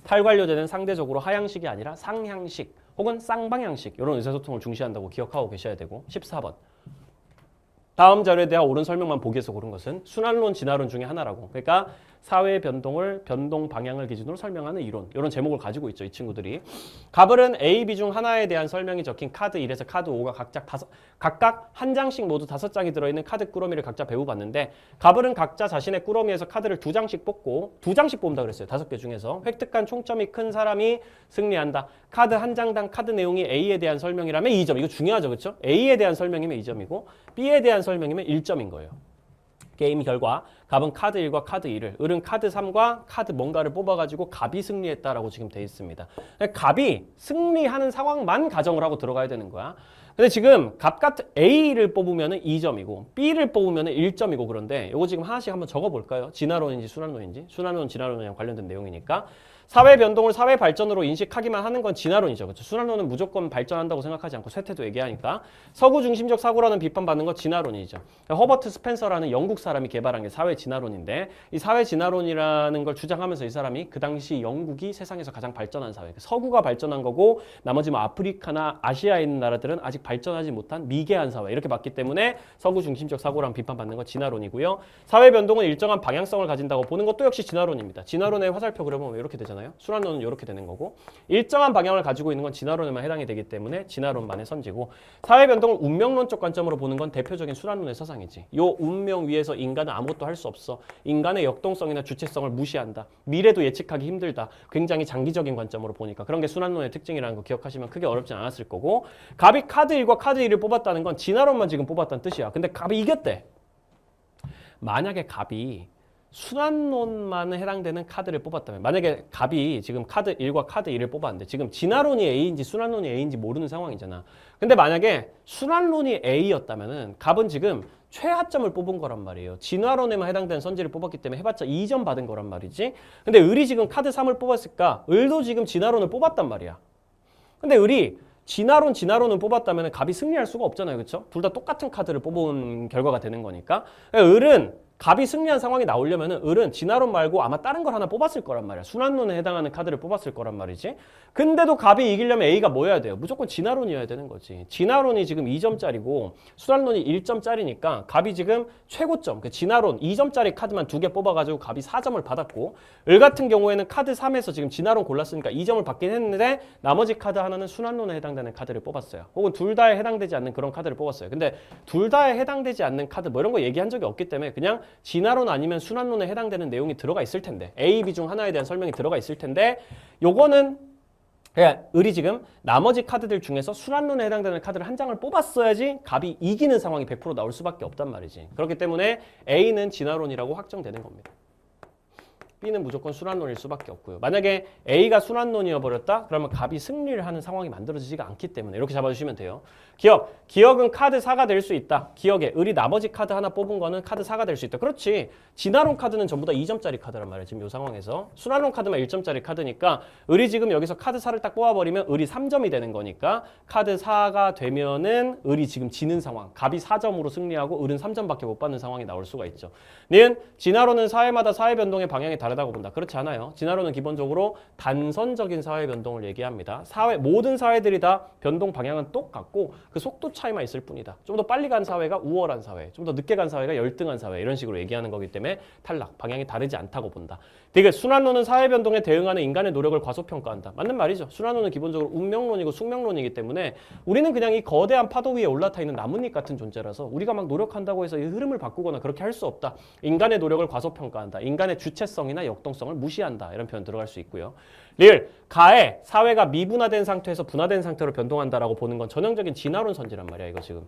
탈관료제는 상대적으로 하향식이 아니라 상향식 혹은 쌍방향식 이런 의사소통을 중시한다고 기억하고 계셔야 되고 14번. 다음 자료에 대한 옳은 설명만 보기 위해서 고른 것은 순환론, 진화론 중에 하나라고. 그러니까 사회 변동을 변동 방향을 기준으로 설명하는 이론. 이런 제목을 가지고 있죠. 이 친구들이. 가블은 A, B 중 하나에 대한 설명이 적힌 카드 1에서 카드 5가 각각 한 장씩 모두 5장이 들어있는 카드 꾸러미를 각자 배워봤는데 가블은 각자 자신의 꾸러미에서 카드를 2장씩 뽑고 2장씩 뽑는다 그랬어요. 5개 중에서. 획득한 총점이 큰 사람이 승리한다. 카드 한 장당 카드 내용이 A에 대한 설명이라면 2점. 이거 중요하죠. 그렇죠? A에 대한 설명이면 2점이고 B에 대한 설명이면 1점인 거예요. 게임 결과 갑은 카드 1과 카드 2를, 을은 카드 3과 카드 뭔가를 뽑아가지고 갑이 승리했다라고 지금 돼 있습니다. 갑이 승리하는 상황만 가정을 하고 들어가야 되는 거야. 근데 지금 갑 같은 A를 뽑으면 2점이고 B를 뽑으면 1점이고 그런데 이거 지금 하나씩 한번 적어볼까요? 진화론인지 순환론인지? 순환론, 진화론이랑 관련된 내용이니까. 사회 변동을 사회 발전으로 인식하기만 하는 건 진화론이죠. 그렇죠? 순환론은 무조건 발전한다고 생각하지 않고 쇠퇴도 얘기하니까. 서구 중심적 사고라는 비판받는 건 진화론이죠. 허버트 스펜서라는 영국 사람이 개발한 게 사회 진화론인데 이 사회 진화론이라는 걸 주장하면서 이 사람이 그 당시 영국이 세상에서 가장 발전한 사회, 서구가 발전한 거고 나머지 뭐 아프리카나 아시아에 있는 나라들은 아직 발전하지 못한 미개한 사회 이렇게 봤기 때문에 서구 중심적 사고라는 비판받는 건 진화론이고요. 사회 변동은 일정한 방향성을 가진다고 보는 것도 역시 진화론입니다. 진화론의 화살표 그려보면 이렇게 되잖아요. 순환론은 이렇게 되는 거고 일정한 방향을 가지고 있는 건 진화론에만 해당이 되기 때문에 진화론만의 선지고 사회 변동을 운명론적 관점으로 보는 건 대표적인 순환론의 서상이지. 요 운명 위에서 인간은 아무것도 할 수 없어. 인간의 역동성이나 주체성을 무시한다. 미래도 예측하기 힘들다. 굉장히 장기적인 관점으로 보니까 그런 게 순환론의 특징이라는 거 기억하시면 크게 어렵진 않았을 거고 갑이 카드 1과 카드 2를 뽑았다는 건 진화론만 지금 뽑았다는 뜻이야. 근데 갑이 이겼대. 만약에 갑이 순환론만 해당되는 카드를 뽑았다면 만약에 갑이 지금 카드 1과 카드 2를 뽑았는데 지금 진화론이 A인지 순환론이 A인지 모르는 상황이잖아. 근데 만약에 순환론이 A였다면은 갑은 지금 최하점을 뽑은 거란 말이에요. 진화론에만 해당되는 선지를 뽑았기 때문에 해봤자 2점 받은 거란 말이지. 근데 을이 지금 카드 3을 뽑았을까? 을도 지금 진화론을 뽑았단 말이야. 근데 을이 진화론을 뽑았다면 갑이 승리할 수가 없잖아요. 그렇죠? 둘 다 똑같은 카드를 뽑은 결과가 되는 거니까. 을은 갑이 승리한 상황이 나오려면 을은 진화론 말고 아마 다른 걸 하나 뽑았을 거란 말이야. 순환론에 해당하는 카드를 뽑았을 거란 말이지. 근데도 갑이 이기려면 A가 뭐여야 돼요? 무조건 진화론이어야 되는 거지. 진화론이 지금 2점짜리고 순환론이 1점짜리니까 갑이 지금 최고점, 진화론 2점짜리 카드만 2개 뽑아가지고 갑이 4점을 받았고 을 같은 경우에는 카드 3에서 지금 진화론 골랐으니까 2점을 받긴 했는데 나머지 카드 하나는 순환론에 해당되는 카드를 뽑았어요. 혹은 둘 다에 해당되지 않는 그런 카드를 뽑았어요. 근데 둘 다에 해당되지 않는 카드 뭐 이런 거 얘기한 적이 없기 때문에 그냥 진화론 아니면 순환론에 해당되는 내용이 들어가 있을 텐데 A, B 중 하나에 대한 설명이 들어가 있을 텐데 요거는 그냥 을이 지금 나머지 카드들 중에서 순환론에 해당되는 카드를 한 장을 뽑았어야지 갑이 이기는 상황이 100% 나올 수밖에 없단 말이지. 그렇기 때문에 A는 진화론이라고 확정되는 겁니다. B는 무조건 순환론일 수밖에 없고요. 만약에 A가 순환론이어 버렸다? 그러면 갑이 승리를 하는 상황이 만들어지지가 않기 때문에 이렇게 잡아주시면 돼요. 기억은 카드 4가 될 수 있다. 기억에 을이 나머지 카드 하나 뽑은 거는 카드 4가 될 수 있다. 그렇지. 진화론 카드는 전부 다 2점짜리 카드란 말이에요. 지금 이 상황에서. 순환론 카드만 1점짜리 카드니까 을이 지금 여기서 카드 4를 딱 뽑아버리면 을이 3점이 되는 거니까 카드 4가 되면은 을이 지금 지는 상황. 갑이 4점으로 승리하고 을은 3점밖에 못 받는 상황이 나올 수가 있죠. 니은 진화론은 사회마다 사회 변동의 방향이 다르다고 본다. 그렇지 않아요. 진화론은 기본적으로 단선적인 사회 변동을 얘기합니다. 모든 사회들이 다 변동 방향은 똑같고 그 속도 차이만 있을 뿐이다. 좀 더 빨리 간 사회가 우월한 사회, 좀 더 늦게 간 사회가 열등한 사회 이런 식으로 얘기하는 거기 때문에 탈락, 방향이 다르지 않다고 본다. 되게 순환론은 사회 변동에 대응하는 인간의 노력을 과소평가한다. 맞는 말이죠. 순환론은 기본적으로 운명론이고 숙명론이기 때문에 우리는 그냥 이 거대한 파도 위에 올라타 있는 나뭇잎 같은 존재라서 우리가 막 노력한다고 해서 이 흐름을 바꾸거나 그렇게 할 수 없다. 인간의 노력을 과소평가한다. 인간의 주체성이나 역동성을 무시한다. 이런 표현 들어갈 수 있고요. 리을, 가에 사회가 미분화된 상태에서 분화된 상태로 변동한다라고 보는 건 전형적인 진화론 선지란 말이야. 이거 지금.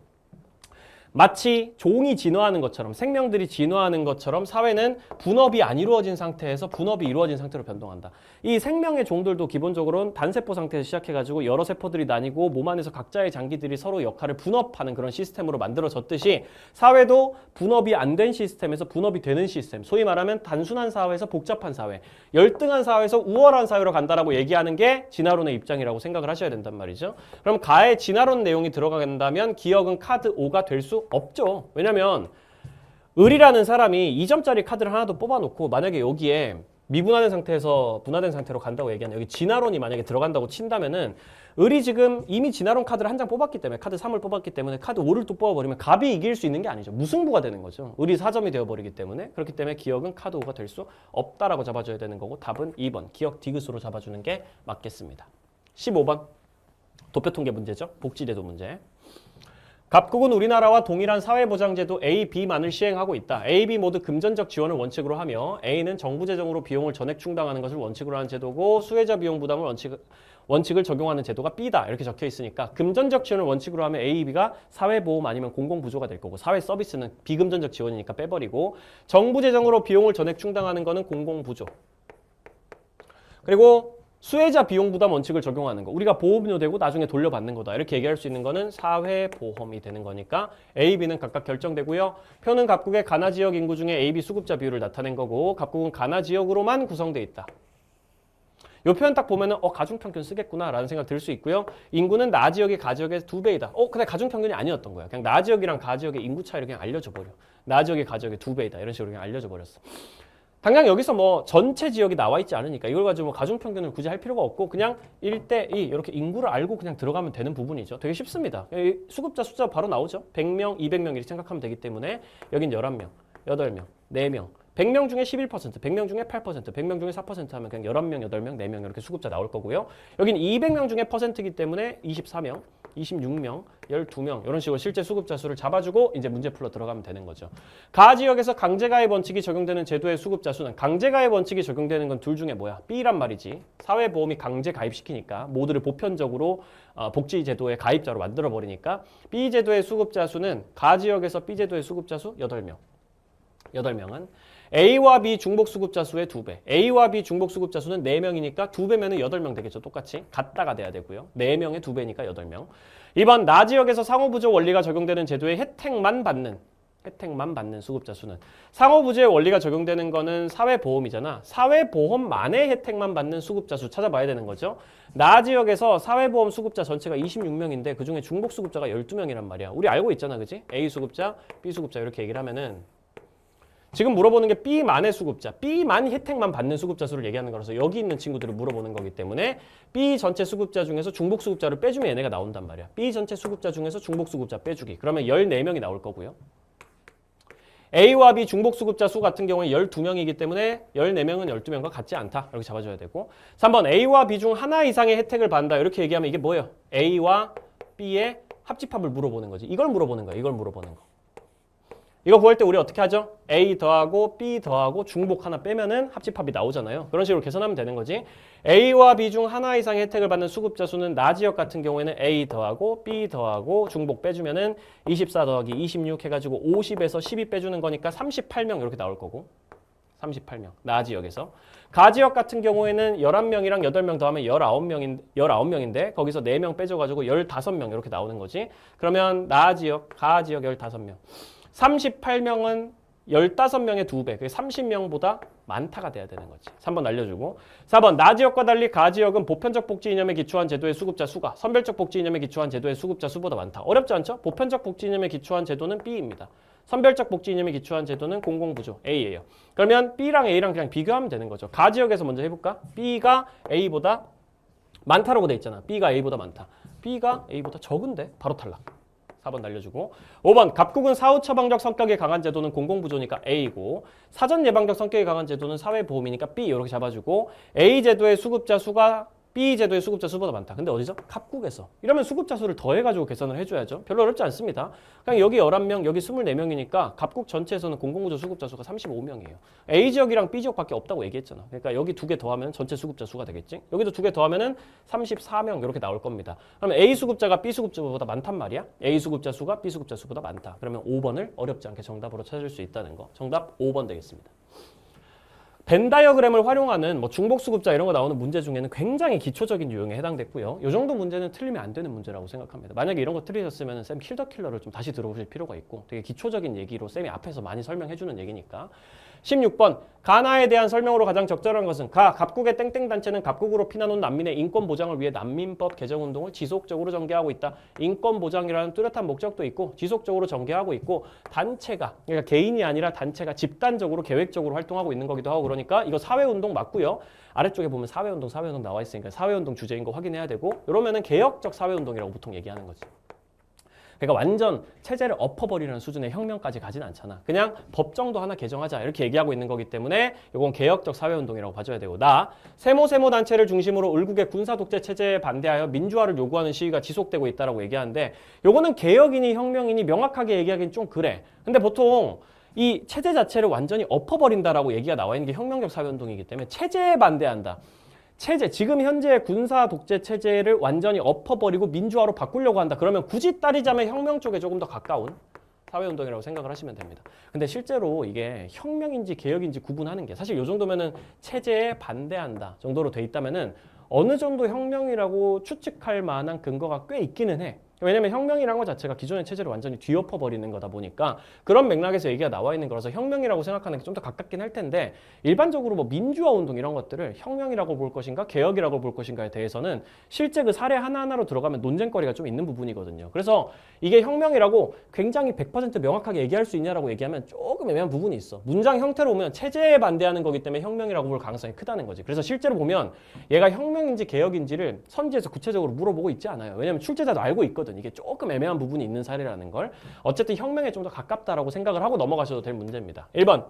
마치 종이 진화하는 것처럼 생명들이 진화하는 것처럼 사회는 분업이 안 이루어진 상태에서 분업이 이루어진 상태로 변동한다. 이 생명의 종들도 기본적으로는 단세포 상태에서 시작해가지고 여러 세포들이 나뉘고 몸 안에서 각자의 장기들이 서로 역할을 분업하는 그런 시스템으로 만들어졌듯이 사회도 분업이 안 된 시스템에서 분업이 되는 시스템, 소위 말하면 단순한 사회에서 복잡한 사회, 열등한 사회에서 우월한 사회로 간다라고 얘기하는 게 진화론의 입장이라고 생각을 하셔야 된단 말이죠. 그럼 가에 진화론 내용이 들어간다면 기억은 카드 5가 될 수 없죠. 왜냐면 을이라는 사람이 2점짜리 카드를 하나 더 뽑아놓고 만약에 여기에 미분화된 상태에서 분화된 상태로 간다고 얘기하는 여기 진화론이 만약에 들어간다고 친다면은 을이 지금 이미 진화론 카드를 한 장 뽑았기 때문에 카드 3을 뽑았기 때문에 카드 5를 또 뽑아버리면 갑이 이길 수 있는 게 아니죠. 무승부가 되는 거죠. 을이 4점이 되어버리기 때문에 그렇기 때문에 기억은 카드 5가 될 수 없다라고 잡아줘야 되는 거고 답은 2번 기억 디귿으로 잡아주는 게 맞겠습니다. 15번 도표통계 문제죠. 복지제도 문제. 갑국은 우리나라와 동일한 사회보장제도 A, B만을 시행하고 있다. A, B 모두 금전적 지원을 원칙으로 하며 A는 정부 재정으로 비용을 전액 충당하는 것을 원칙으로 하는 제도고 수혜자 비용 부담을 원칙을 적용하는 제도가 B다. 이렇게 적혀 있으니까 금전적 지원을 원칙으로 하면 A, B가 사회보험 아니면 공공부조가 될 거고 사회 서비스는 비금전적 지원이니까 빼버리고 정부 재정으로 비용을 전액 충당하는 거는 공공부조. 그리고 수혜자 비용 부담 원칙을 적용하는 거. 우리가 보험료 되고 나중에 돌려받는 거다. 이렇게 얘기할 수 있는 거는 사회보험이 되는 거니까 A, B는 각각 결정되고요. 표는 갑국의 가나 지역 인구 중에 A, B 수급자 비율을 나타낸 거고 갑국은 가나 지역으로만 구성돼 있다. 이 표현 딱 보면은 가중평균 쓰겠구나 라는 생각 들 수 있고요. 인구는 나 지역이 가 지역의 2배이다. 근데 가중평균이 아니었던 거야. 그냥 나 지역이랑 가 지역의 인구 차이를 그냥 알려줘 버려. 나 지역이 가 지역의 2배이다. 이런 식으로 그냥 알려줘 버렸어. 당장 여기서 뭐 전체 지역이 나와 있지 않으니까 이걸 가지고 뭐 가중평균을 굳이 할 필요가 없고 그냥 1대2 이렇게 인구를 알고 그냥 들어가면 되는 부분이죠. 되게 쉽습니다. 수급자 숫자 바로 나오죠. 100명, 200명 이렇게 생각하면 되기 때문에 여긴 11명, 8명, 4명, 100명 중에 11%, 100명 중에 8%, 100명 중에 4% 하면 그냥 11명, 8명, 4명 이렇게 수급자 나올 거고요. 여긴 200명 중에 퍼센트이기 때문에 24명, 26명, 12명 이런 식으로 실제 수급자 수를 잡아주고 이제 문제 풀러 들어가면 되는 거죠. 가 지역에서 강제가입 원칙이 적용되는 제도의 수급자 수는 강제가입 원칙이 적용되는 건 둘 중에 뭐야? B란 말이지. 사회보험이 강제 가입시키니까 모두를 보편적으로 복지 제도의 가입자로 만들어 버리니까 B 제도의 수급자 수는 가 지역에서 B 제도의 수급자 수 8명. 8명은 A와 B 중복 수급자 수의 2배. A와 B 중복 수급자 수는 4명이니까 2배면은 8명 되겠죠. 똑같이. 같다가 돼야 되고요. 4명의 2배니까 8명. 2번 나 지역에서 상호부조 원리가 적용되는 제도의 혜택만 받는 수급자 수는 상호부조의 원리가 적용되는 거는 사회보험이잖아. 사회보험만의 혜택만 받는 수급자 수 찾아봐야 되는 거죠. 나 지역에서 사회보험 수급자 전체가 26명인데 그중에 중복 수급자가 12명이란 말이야. 우리 알고 있잖아. 그지? A 수급자, B 수급자 이렇게 얘기를 하면은 지금 물어보는 게 B만의 수급자, B만 혜택만 받는 수급자 수를 얘기하는 거라서 여기 있는 친구들을 물어보는 거기 때문에 B 전체 수급자 중에서 중복 수급자를 빼주면 얘네가 나온단 말이야. B 전체 수급자 중에서 중복 수급자 빼주기. 그러면 14명이 나올 거고요. A와 B 중복 수급자 수 같은 경우에 12명이기 때문에 14명은 12명과 같지 않다. 이렇게 잡아줘야 되고 3번 A와 B 중 하나 이상의 혜택을 받는다. 이렇게 얘기하면 이게 뭐예요? A와 B의 합집합을 물어보는 거지. 이걸 물어보는 거야. 이걸 물어보는 거. 이거 구할 때 우리 어떻게 하죠? A 더하고 B 더하고 중복 하나 빼면은 합집합이 나오잖아요. 그런 식으로 계산하면 되는 거지. A와 B 중 하나 이상의 혜택을 받는 수급자 수는 나 지역 같은 경우에는 A 더하고 B 더하고 중복 빼주면은 24 더하기 26 해가지고 50에서 12 빼주는 거니까 38명 이렇게 나올 거고 38명 나 지역에서 가 지역 같은 경우에는 11명이랑 8명 더하면 19명인데 거기서 4명 빼줘가지고 15명 이렇게 나오는 거지. 그러면 나 지역, 가 지역 15명 38명은 15명의 2배, 그게 30명보다 많다가 돼야 되는 거지. 3번 알려주고 4번 나 지역과 달리 가 지역은 보편적 복지 이념에 기초한 제도의 수급자 수가 선별적 복지 이념에 기초한 제도의 수급자 수보다 많다. 어렵지 않죠? 보편적 복지 이념에 기초한 제도는 B입니다. 선별적 복지 이념에 기초한 제도는 공공부조 A예요. 그러면 B랑 A랑 그냥 비교하면 되는 거죠. 가 지역에서 먼저 해볼까? B가 A보다 많다라고 돼 있잖아. B가 A보다 많다. B가 A보다 적은데 바로 탈락. 4번 날려주고 5번 갑국은 사후 처방적 성격이 강한 제도는 공공부조니까 A고 사전 예방적 성격이 강한 제도는 사회보험이니까 B 이렇게 잡아주고 A 제도의 수급자 수가 B 제도의 수급자 수보다 많다. 근데 어디서? 갑국에서. 이러면 수급자 수를 더해가지고 계산을 해줘야죠. 별로 어렵지 않습니다. 그냥 여기 11명, 여기 24명이니까 갑국 전체에서는 공공부조 수급자 수가 35명이에요. A 지역이랑 B 지역밖에 없다고 얘기했잖아. 그러니까 여기 2개 더하면 전체 수급자 수가 되겠지. 여기도 2개 더하면은 34명 이렇게 나올 겁니다. 그러면 A 수급자가 B 수급자보다 많단 말이야. A 수급자 수가 B 수급자 수보다 많다. 그러면 5번을 어렵지 않게 정답으로 찾을 수 있다는 거. 정답 5번 되겠습니다. 벤 다이어그램을 활용하는 뭐 중복수급자 이런 거 나오는 문제 중에는 굉장히 기초적인 유형에 해당됐고요. 이 정도 문제는 틀리면 안 되는 문제라고 생각합니다. 만약에 이런 거 틀리셨으면 쌤 킬더킬러를 좀 다시 들어보실 필요가 있고 되게 기초적인 얘기로 쌤이 앞에서 많이 설명해주는 얘기니까 16번 가나에 대한 설명으로 가장 적절한 것은 갑국의 땡땡 단체는 갑국으로 피난온 난민의 인권 보장을 위해 난민법 개정 운동을 지속적으로 전개하고 있다. 인권 보장이라는 뚜렷한 목적도 있고 지속적으로 전개하고 있고 단체가 그러니까 개인이 아니라 단체가 집단적으로 계획적으로 활동하고 있는 거기도 하고 그러니까 이거 사회운동 맞고요. 아래쪽에 보면 사회운동 나와 있으니까 사회운동 주제인 거 확인해야 되고 이러면은 개혁적 사회운동이라고 보통 얘기하는 거지. 그러니까 완전 체제를 엎어버리는 수준의 혁명까지 가진 않잖아. 그냥 법 정도 하나 개정하자 이렇게 얘기하고 있는 거기 때문에 이건 개혁적 사회운동이라고 봐줘야 되고 세모 단체를 중심으로 을국의 군사독재 체제에 반대하여 민주화를 요구하는 시위가 지속되고 있다라고 얘기하는데 요거는 개혁이니 혁명이니 명확하게 얘기하기는 좀 그래. 근데 보통 이 체제 자체를 완전히 엎어버린다라고 얘기가 나와 있는 게 혁명적 사회운동이기 때문에 체제에 반대한다. 지금 현재의 군사 독재 체제를 완전히 엎어버리고 민주화로 바꾸려고 한다. 그러면 굳이 따지자면 혁명 쪽에 조금 더 가까운 사회운동이라고 생각을 하시면 됩니다. 근데 실제로 이게 혁명인지 개혁인지 구분하는 게 사실 이 정도면은 체제에 반대한다 정도로 돼 있다면은 어느 정도 혁명이라고 추측할 만한 근거가 꽤 있기는 해. 왜냐면 혁명이란 것 자체가 기존의 체제를 완전히 뒤엎어버리는 거다 보니까 그런 맥락에서 얘기가 나와 있는 거라서 혁명이라고 생각하는 게 좀 더 가깝긴 할 텐데 일반적으로 뭐 민주화 운동 이런 것들을 혁명이라고 볼 것인가 개혁이라고 볼 것인가에 대해서는 실제 그 사례 하나하나로 들어가면 논쟁거리가 좀 있는 부분이거든요. 그래서 이게 혁명이라고 굉장히 100% 명확하게 얘기할 수 있냐라고 얘기하면 조금 애매한 부분이 있어. 문장 형태로 보면 체제에 반대하는 거기 때문에 혁명이라고 볼 가능성이 크다는 거지. 그래서 실제로 보면 얘가 혁명인지 개혁인지를 선지에서 구체적으로 물어보고 있지 않아요. 왜냐면 출제자도 알고 있거든. 이게 조금 애매한 부분이 있는 사례라는 걸. 어쨌든 혁명에 좀 더 가깝다라고 생각을 하고 넘어가셔도 될 문제입니다. 1번.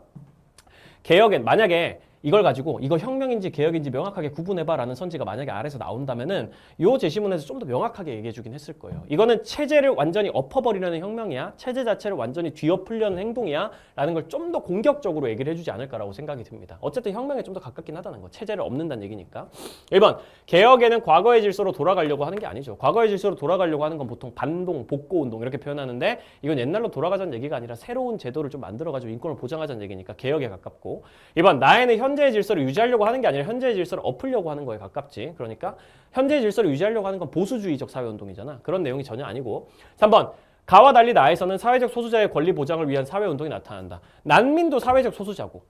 개혁엔 만약에 이걸 가지고 이거 혁명인지 개혁인지 명확하게 구분해봐라는 선지가 만약에 아래서 나온다면은 요 제시문에서 좀 더 명확하게 얘기해주긴 했을 거예요. 이거는 체제를 완전히 엎어버리려는 혁명이야? 체제 자체를 완전히 뒤엎으려는 행동이야? 라는 걸 좀 더 공격적으로 얘기를 해주지 않을까라고 생각이 듭니다. 어쨌든 혁명에 좀 더 가깝긴 하다는 거. 체제를 엎는다는 얘기니까. 1번. 개혁에는 과거의 질서로 돌아가려고 하는 게 아니죠. 과거의 질서로 돌아가려고 하는 건 보통 반동, 복고운동 이렇게 표현하는데 이건 옛날로 돌아가자는 얘기가 아니라 새로운 제도를 좀 만들어가지고 인권을 보장하자는 얘기니까 개혁에 가깝고 2번. 나에는 현재의 질서를 유지하려고 하는 게 아니라 현재의 질서를 엎으려고 하는 거에 가깝지. 그러니까 현재의 질서를 유지하려고 하는 건 보수주의적 사회운동이잖아. 그런 내용이 전혀 아니고 3번. 가와 달리 나에서는 사회적 소수자의 권리 보장을 위한 사회운동이 나타난다. 난민도 사회적 소수자고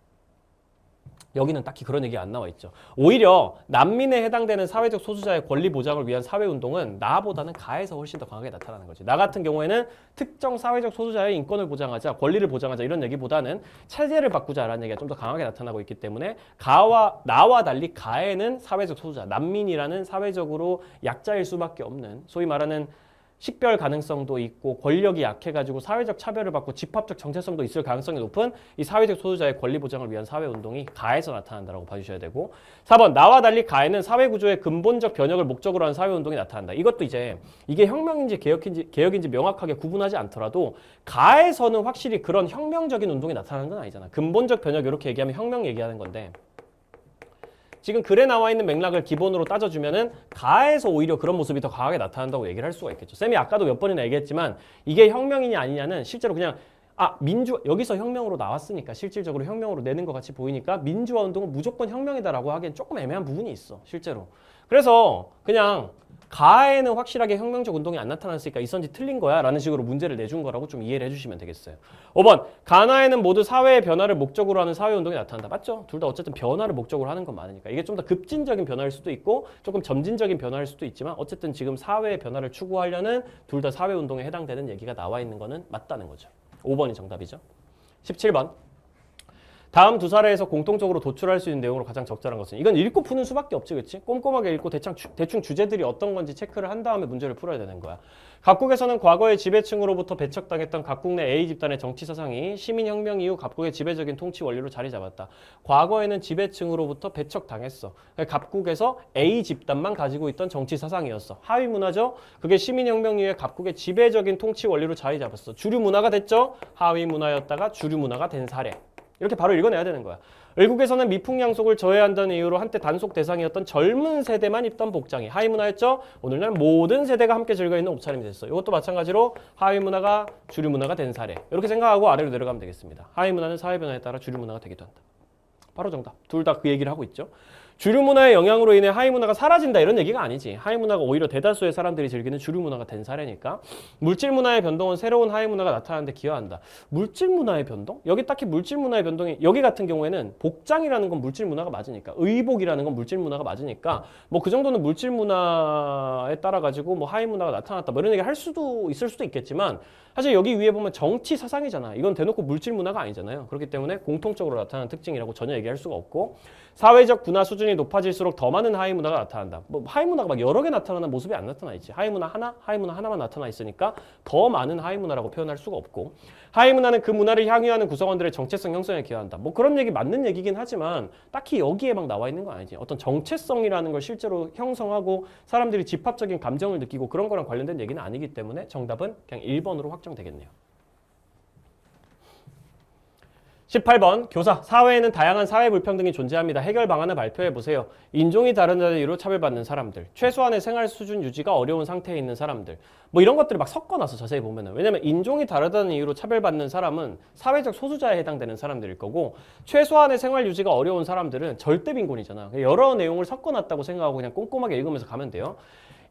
여기는 딱히 그런 얘기 안 나와 있죠. 오히려 난민에 해당되는 사회적 소수자의 권리 보장을 위한 사회운동은 나보다는 가에서 훨씬 더 강하게 나타나는 거지. 나 같은 경우에는 특정 사회적 소수자의 인권을 보장하자, 권리를 보장하자 이런 얘기보다는 체제를 바꾸자라는 얘기가 좀 더 강하게 나타나고 있기 때문에 나와 달리 가에는 사회적 소수자, 난민이라는 사회적으로 약자일 수밖에 없는 소위 말하는 식별 가능성도 있고 권력이 약해가지고 사회적 차별을 받고 집합적 정체성도 있을 가능성이 높은 이 사회적 소수자의 권리 보장을 위한 사회운동이 가에서 나타난다고 봐주셔야 되고 4번 나와 달리 가에는 사회구조의 근본적 변혁을 목적으로 하는 사회운동이 나타난다. 이것도 이제 이게 혁명인지 개혁인지 명확하게 구분하지 않더라도 가에서는 확실히 그런 혁명적인 운동이 나타나는 건 아니잖아. 근본적 변혁 이렇게 얘기하면 혁명 얘기하는 건데 지금 글에 나와 있는 맥락을 기본으로 따져주면은 가에서 오히려 그런 모습이 더 강하게 나타난다고 얘기를 할 수가 있겠죠. 쌤이 아까도 몇 번이나 얘기했지만 이게 혁명이냐 아니냐는 실제로 그냥 여기서 혁명으로 나왔으니까 실질적으로 혁명으로 내는 것 같이 보이니까 민주화 운동은 무조건 혁명이다라고 하기엔 조금 애매한 부분이 있어. 실제로. 그래서 그냥 가에는 확실하게 혁명적 운동이 안 나타났으니까 이 선지 틀린 거야 라는 식으로 문제를 내준 거라고 좀 이해를 해주시면 되겠어요. 5번 가나에는 모두 사회의 변화를 목적으로 하는 사회운동이 나타난다. 맞죠? 둘 다 어쨌든 변화를 목적으로 하는 건 많으니까 이게 좀 더 급진적인 변화일 수도 있고 조금 점진적인 변화일 수도 있지만 어쨌든 지금 사회의 변화를 추구하려는 둘 다 사회운동에 해당되는 얘기가 나와 있는 거는 맞다는 거죠. 5번이 정답이죠. 17번 다음 두 사례에서 공통적으로 도출할 수 있는 내용으로 가장 적절한 것은 이건 읽고 푸는 수밖에 없지, 그렇지? 꼼꼼하게 읽고 대충 주제들이 어떤 건지 체크를 한 다음에 문제를 풀어야 되는 거야. 각국에서는 과거의 지배층으로부터 배척당했던 각국 내 A 집단의 정치 사상이 시민혁명 이후 각국의 지배적인 통치 원리로 자리 잡았다. 과거에는 지배층으로부터 배척당했어. 각국에서 A 집단만 가지고 있던 정치 사상이었어. 하위 문화죠? 그게 시민혁명 이후에 각국의 지배적인 통치 원리로 자리 잡았어. 주류 문화가 됐죠? 하위 문화였다가 주류 문화가 된 사례. 이렇게 바로 읽어내야 되는 거야. 외국에서는 미풍양속을 저해한다는 이유로 한때 단속 대상이었던 젊은 세대만 입던 복장이 하위 문화였죠? 오늘날 모든 세대가 함께 즐겨있는 옷차림이 됐어요. 이것도 마찬가지로 하위 문화가 주류 문화가 된 사례. 이렇게 생각하고 아래로 내려가면 되겠습니다. 하위 문화는 사회 변화에 따라 주류 문화가 되기도 한다. 바로 정답. 둘 다 그 얘기를 하고 있죠. 주류 문화의 영향으로 인해 하위 문화가 사라진다 이런 얘기가 아니지. 하위 문화가 오히려 대다수의 사람들이 즐기는 주류 문화가 된 사례니까. 물질 문화의 변동은 새로운 하위 문화가 나타나는데 기여한다. 물질 문화의 변동? 여기 딱히 물질 문화의 변동이 여기 같은 경우에는 복장이라는 건 물질 문화가 맞으니까 의복이라는 건 물질 문화가 맞으니까 뭐 그 정도는 물질 문화에 따라 가지고 뭐 하위 문화가 나타났다 뭐 이런 얘기 할 수도 있을 수도 있겠지만 사실 여기 위에 보면 정치 사상이잖아. 이건 대놓고 물질 문화가 아니잖아요. 그렇기 때문에 공통적으로 나타나는 특징이라고 전혀 얘기할 수가 없고 사회적 분화 수준이 높아질수록 더 많은 하위 문화가 나타난다. 뭐 하위 문화가 막 여러 개 나타나는 모습이 안 나타나 있지. 하위 문화 하나, 하위 문화 하나만 나타나 있으니까 더 많은 하위 문화라고 표현할 수가 없고 하위 문화는 그 문화를 향유하는 구성원들의 정체성 형성에 기여한다. 뭐 그런 얘기 맞는 얘기긴 하지만 딱히 여기에 막 나와 있는 건 아니지. 어떤 정체성이라는 걸 실제로 형성하고 사람들이 집합적인 감정을 느끼고 그런 거랑 관련된 얘기는 아니기 때문에 정답은 그냥 1번으로 확정되겠네요. 18번 교사, 사회에는 다양한 사회 불평등이 존재합니다. 해결 방안을 발표해 보세요. 인종이 다르다는 이유로 차별받는 사람들, 최소한의 생활 수준 유지가 어려운 상태에 있는 사람들 뭐 이런 것들을 막 섞어놔서 자세히 보면은 왜냐면 인종이 다르다는 이유로 차별받는 사람은 사회적 소수자에 해당되는 사람들일 거고 최소한의 생활 유지가 어려운 사람들은 절대 빈곤이잖아. 여러 내용을 섞어놨다고 생각하고 그냥 꼼꼼하게 읽으면서 가면 돼요.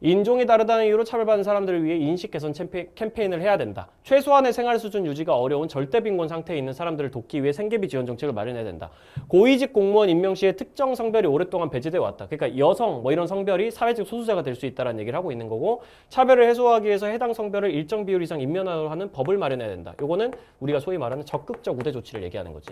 인종이 다르다는 이유로 차별받는 사람들을 위해 인식 개선 캠페인을 해야 된다. 최소한의 생활 수준 유지가 어려운 절대 빈곤 상태에 있는 사람들을 돕기 위해 생계비 지원 정책을 마련해야 된다. 고위직 공무원 임명 시에 특정 성별이 오랫동안 배제되어 왔다. 그러니까 여성 뭐 이런 성별이 사회적 소수자가 될 수 있다는 얘기를 하고 있는 거고 차별을 해소하기 위해서 해당 성별을 일정 비율 이상 임면하도록 하는 법을 마련해야 된다. 요거는 우리가 소위 말하는 적극적 우대 조치를 얘기하는 거지.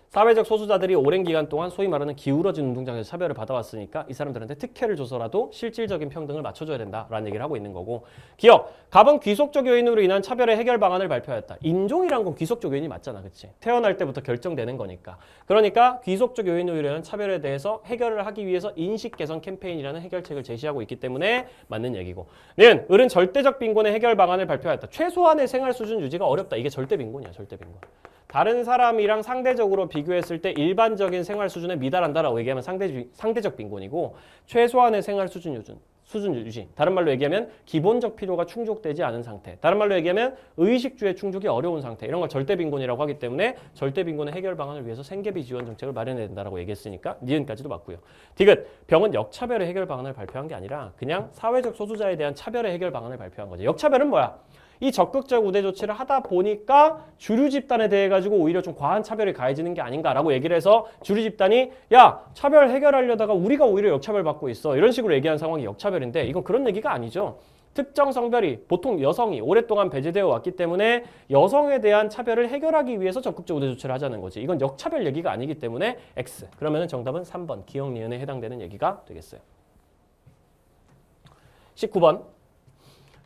사회적 소수자들이 오랜 기간 동안 소위 말하는 기울어진 운동장에서 차별을 받아왔으니까 이 사람들한테 특혜를 줘서라도 실질적인 평등을 맞춰줘야 된다라는 얘기를 하고 있는 거고 기억, 갑은 귀속적 요인으로 인한 차별의 해결 방안을 발표하였다. 인종이란 건 귀속적 요인이 맞잖아. 그치? 태어날 때부터 결정되는 거니까. 그러니까 귀속적 요인으로 인한 차별에 대해서 해결을 하기 위해서 인식 개선 캠페인이라는 해결책을 제시하고 있기 때문에 맞는 얘기고 는 을은 절대적 빈곤의 해결 방안을 발표하였다. 최소한의 생활 수준 유지가 어렵다. 이게 절대 빈곤이야. 절대 빈곤. 다른 사람이랑 상대적으로 비교했을 때 일반적인 생활 수준에 미달한다라고 얘기하면 상대적 빈곤이고 최소한의 생활 수준 유지. 다른 말로 얘기하면 기본적 필요가 충족되지 않은 상태. 다른 말로 얘기하면 의식주의 충족이 어려운 상태. 이런 걸 절대 빈곤이라고 하기 때문에 절대 빈곤의 해결 방안을 위해서 생계비 지원 정책을 마련해야 된다라고 얘기했으니까 니은까지도 맞고요. 디귿, 병은 역차별의 해결 방안을 발표한 게 아니라 그냥 사회적 소수자에 대한 차별의 해결 방안을 발표한 거죠. 역차별은 뭐야? 이 적극적 우대 조치를 하다 보니까 주류 집단에 대해 가지고 오히려 좀 과한 차별이 가해지는 게 아닌가라고 얘기를 해서 주류 집단이 야 차별 해결하려다가 우리가 오히려 역차별 받고 있어 이런 식으로 얘기한 상황이 역차별인데 이건 그런 얘기가 아니죠. 특정 성별이 보통 여성이 오랫동안 배제되어 왔기 때문에 여성에 대한 차별을 해결하기 위해서 적극적 우대 조치를 하자는 거지. 이건 역차별 얘기가 아니기 때문에 X. 그러면 정답은 3번 기억 니은에 해당되는 얘기가 되겠어요. 19번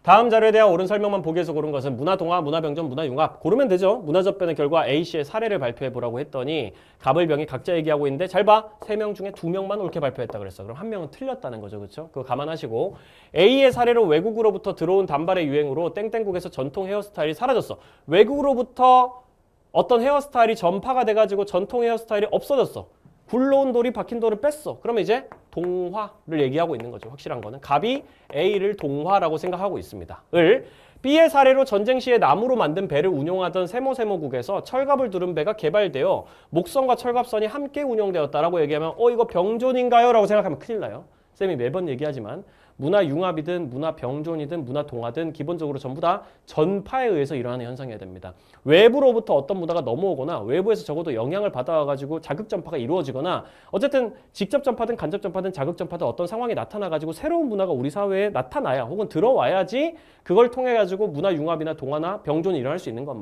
다음 자료에 대한 옳은 설명만 보기 위해서 고른 것은 문화동화, 문화병전, 문화융합 고르면 되죠. 문화접변의 결과 A씨의 사례를 발표해보라고 했더니 갑을 병이 각자 얘기하고 있는데 잘 봐. 3명 중에 2명만 옳게 발표했다 그랬어. 그럼 1명은 틀렸다는 거죠. 그렇죠? 그거 감안하시고 A의 사례로 외국으로부터 들어온 단발의 유행으로 땡땡국에서 전통 헤어스타일이 사라졌어. 외국으로부터 어떤 헤어스타일이 전파가 돼가지고 전통 헤어스타일이 없어졌어. 굴러온 돌이 박힌 돌을 뺐어. 그러면 이제 동화를 얘기하고 있는 거죠. 확실한 거는 갑이 A를 동화라고 생각하고 있습니다. 을 B의 사례로 전쟁 시에 나무로 만든 배를 운용하던 세모세모국에서 철갑을 두른 배가 개발되어 목선과 철갑선이 함께 운용되었다라고 얘기하면 이거 병존인가요? 라고 생각하면 큰일 나요. 쌤이 매번 얘기하지만 문화융합이든 문화병존이든 문화동화든 기본적으로 전부 다 전파에 의해서 일어나는 현상이어야 됩니다. 외부로부터 어떤 문화가 넘어오거나 외부에서 적어도 영향을 받아가지고 자극전파가 이루어지거나 어쨌든 직접 전파든 간접 전파든 자극 전파든 어떤 상황이 나타나가지고 새로운 문화가 우리 사회에 나타나야 혹은 들어와야지 그걸 통해가지고 문화융합이나 동화나 병존이 일어날 수 있는 건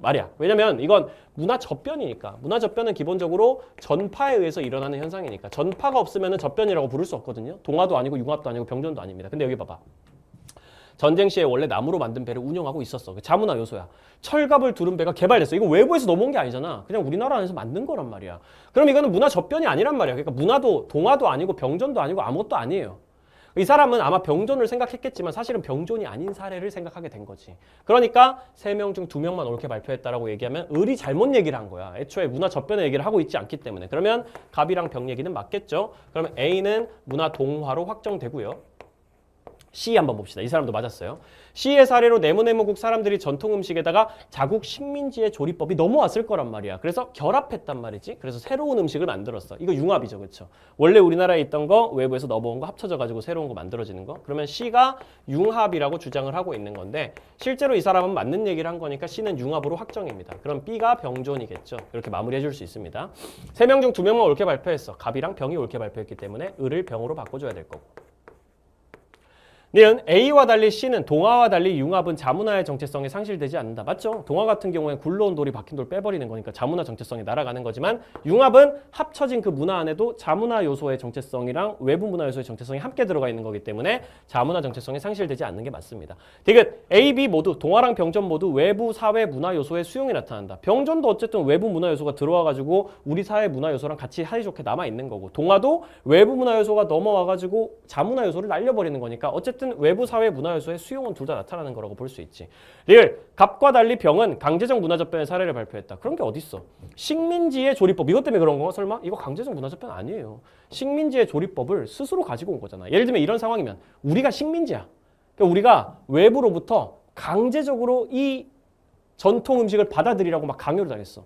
말이야. 왜냐면 이건 문화 접변이니까. 문화 접변은 기본적으로 전파에 의해서 일어나는 현상이니까. 전파가 없으면 접변이라고 부를 수 없거든요. 동화도 아니고 융합도 아니고 병존도 아닙니다. 근데 여기 봐봐. 전쟁 시에 원래 나무로 만든 배를 운영하고 있었어. 자문화 요소야. 철갑을 두른 배가 개발됐어. 이거 외부에서 넘어온 게 아니잖아. 그냥 우리나라 안에서 만든 거란 말이야. 그럼 이거는 문화 접변이 아니란 말이야. 그러니까 문화도 동화도 아니고 병존도 아니고 아무것도 아니에요. 이 사람은 아마 병존을 생각했겠지만 사실은 병존이 아닌 사례를 생각하게 된 거지. 그러니까 3명 중 2명만 옳게 발표했다라고 얘기하면 을이 잘못 얘기를 한 거야. 애초에 문화 접변의 얘기를 하고 있지 않기 때문에. 그러면 갑이랑 병 얘기는 맞겠죠. 그러면 A는 문화 동화로 확정되고요. C 한번 봅시다. 이 사람도 맞았어요. C의 사례로 네모네모국 사람들이 전통 음식에다가 자국 식민지의 조리법이 넘어왔을 거란 말이야. 그래서 결합했단 말이지. 그래서 새로운 음식을 만들었어. 이거 융합이죠. 그렇죠? 원래 우리나라에 있던 거 외부에서 넣어본 거 합쳐져 가지고 새로운 거 만들어지는 거. 그러면 C가 융합이라고 주장을 하고 있는 건데 실제로 이 사람은 맞는 얘기를 한 거니까 C는 융합으로 확정입니다. 그럼 B가 병존이겠죠. 이렇게 마무리해 줄 수 있습니다. 3명 중 2명만 옳게 발표했어. 갑이랑 병이 옳게 발표했기 때문에 을을 병으로 바꿔줘야 될 거고. 니은 A와 달리 C는 동화와 달리 융합은 자문화의 정체성이 상실되지 않는다. 맞죠? 동화 같은 경우에는 굴러온 돌이 박힌 돌 빼버리는 거니까 자문화 정체성이 날아가는 거지만 융합은 합쳐진 그 문화 안에도 자문화 요소의 정체성이랑 외부 문화 요소의 정체성이 함께 들어가 있는 거기 때문에 자문화 정체성이 상실되지 않는 게 맞습니다. 디귿 A, B 모두 동화랑 병존 모두 외부 사회 문화 요소의 수용이 나타난다. 병존도 어쨌든 외부 문화 요소가 들어와가지고 우리 사회 문화 요소랑 같이 사이좋게 남아있는 거고 동화도 외부 문화 요소가 넘어와가지고 자문화 요소를 날려버리는 거니까 어쨌든 외부 사회 문화 요소의 수용은 둘 다 나타나는 거라고 볼 수 있지. 리을 갑과 달리 병은 강제적 문화접변의 사례를 발표했다. 그런 게 어딨어? 식민지의 조리법 이것 때문에 그런 건가? 설마? 이거 강제적 문화접변 아니에요. 식민지의 조리법을 스스로 가지고 온 거잖아. 예를 들면 이런 상황이면 우리가 식민지야. 그러니까 우리가 외부로부터 강제적으로 이 전통 음식을 받아들이라고 막 강요를 당했어.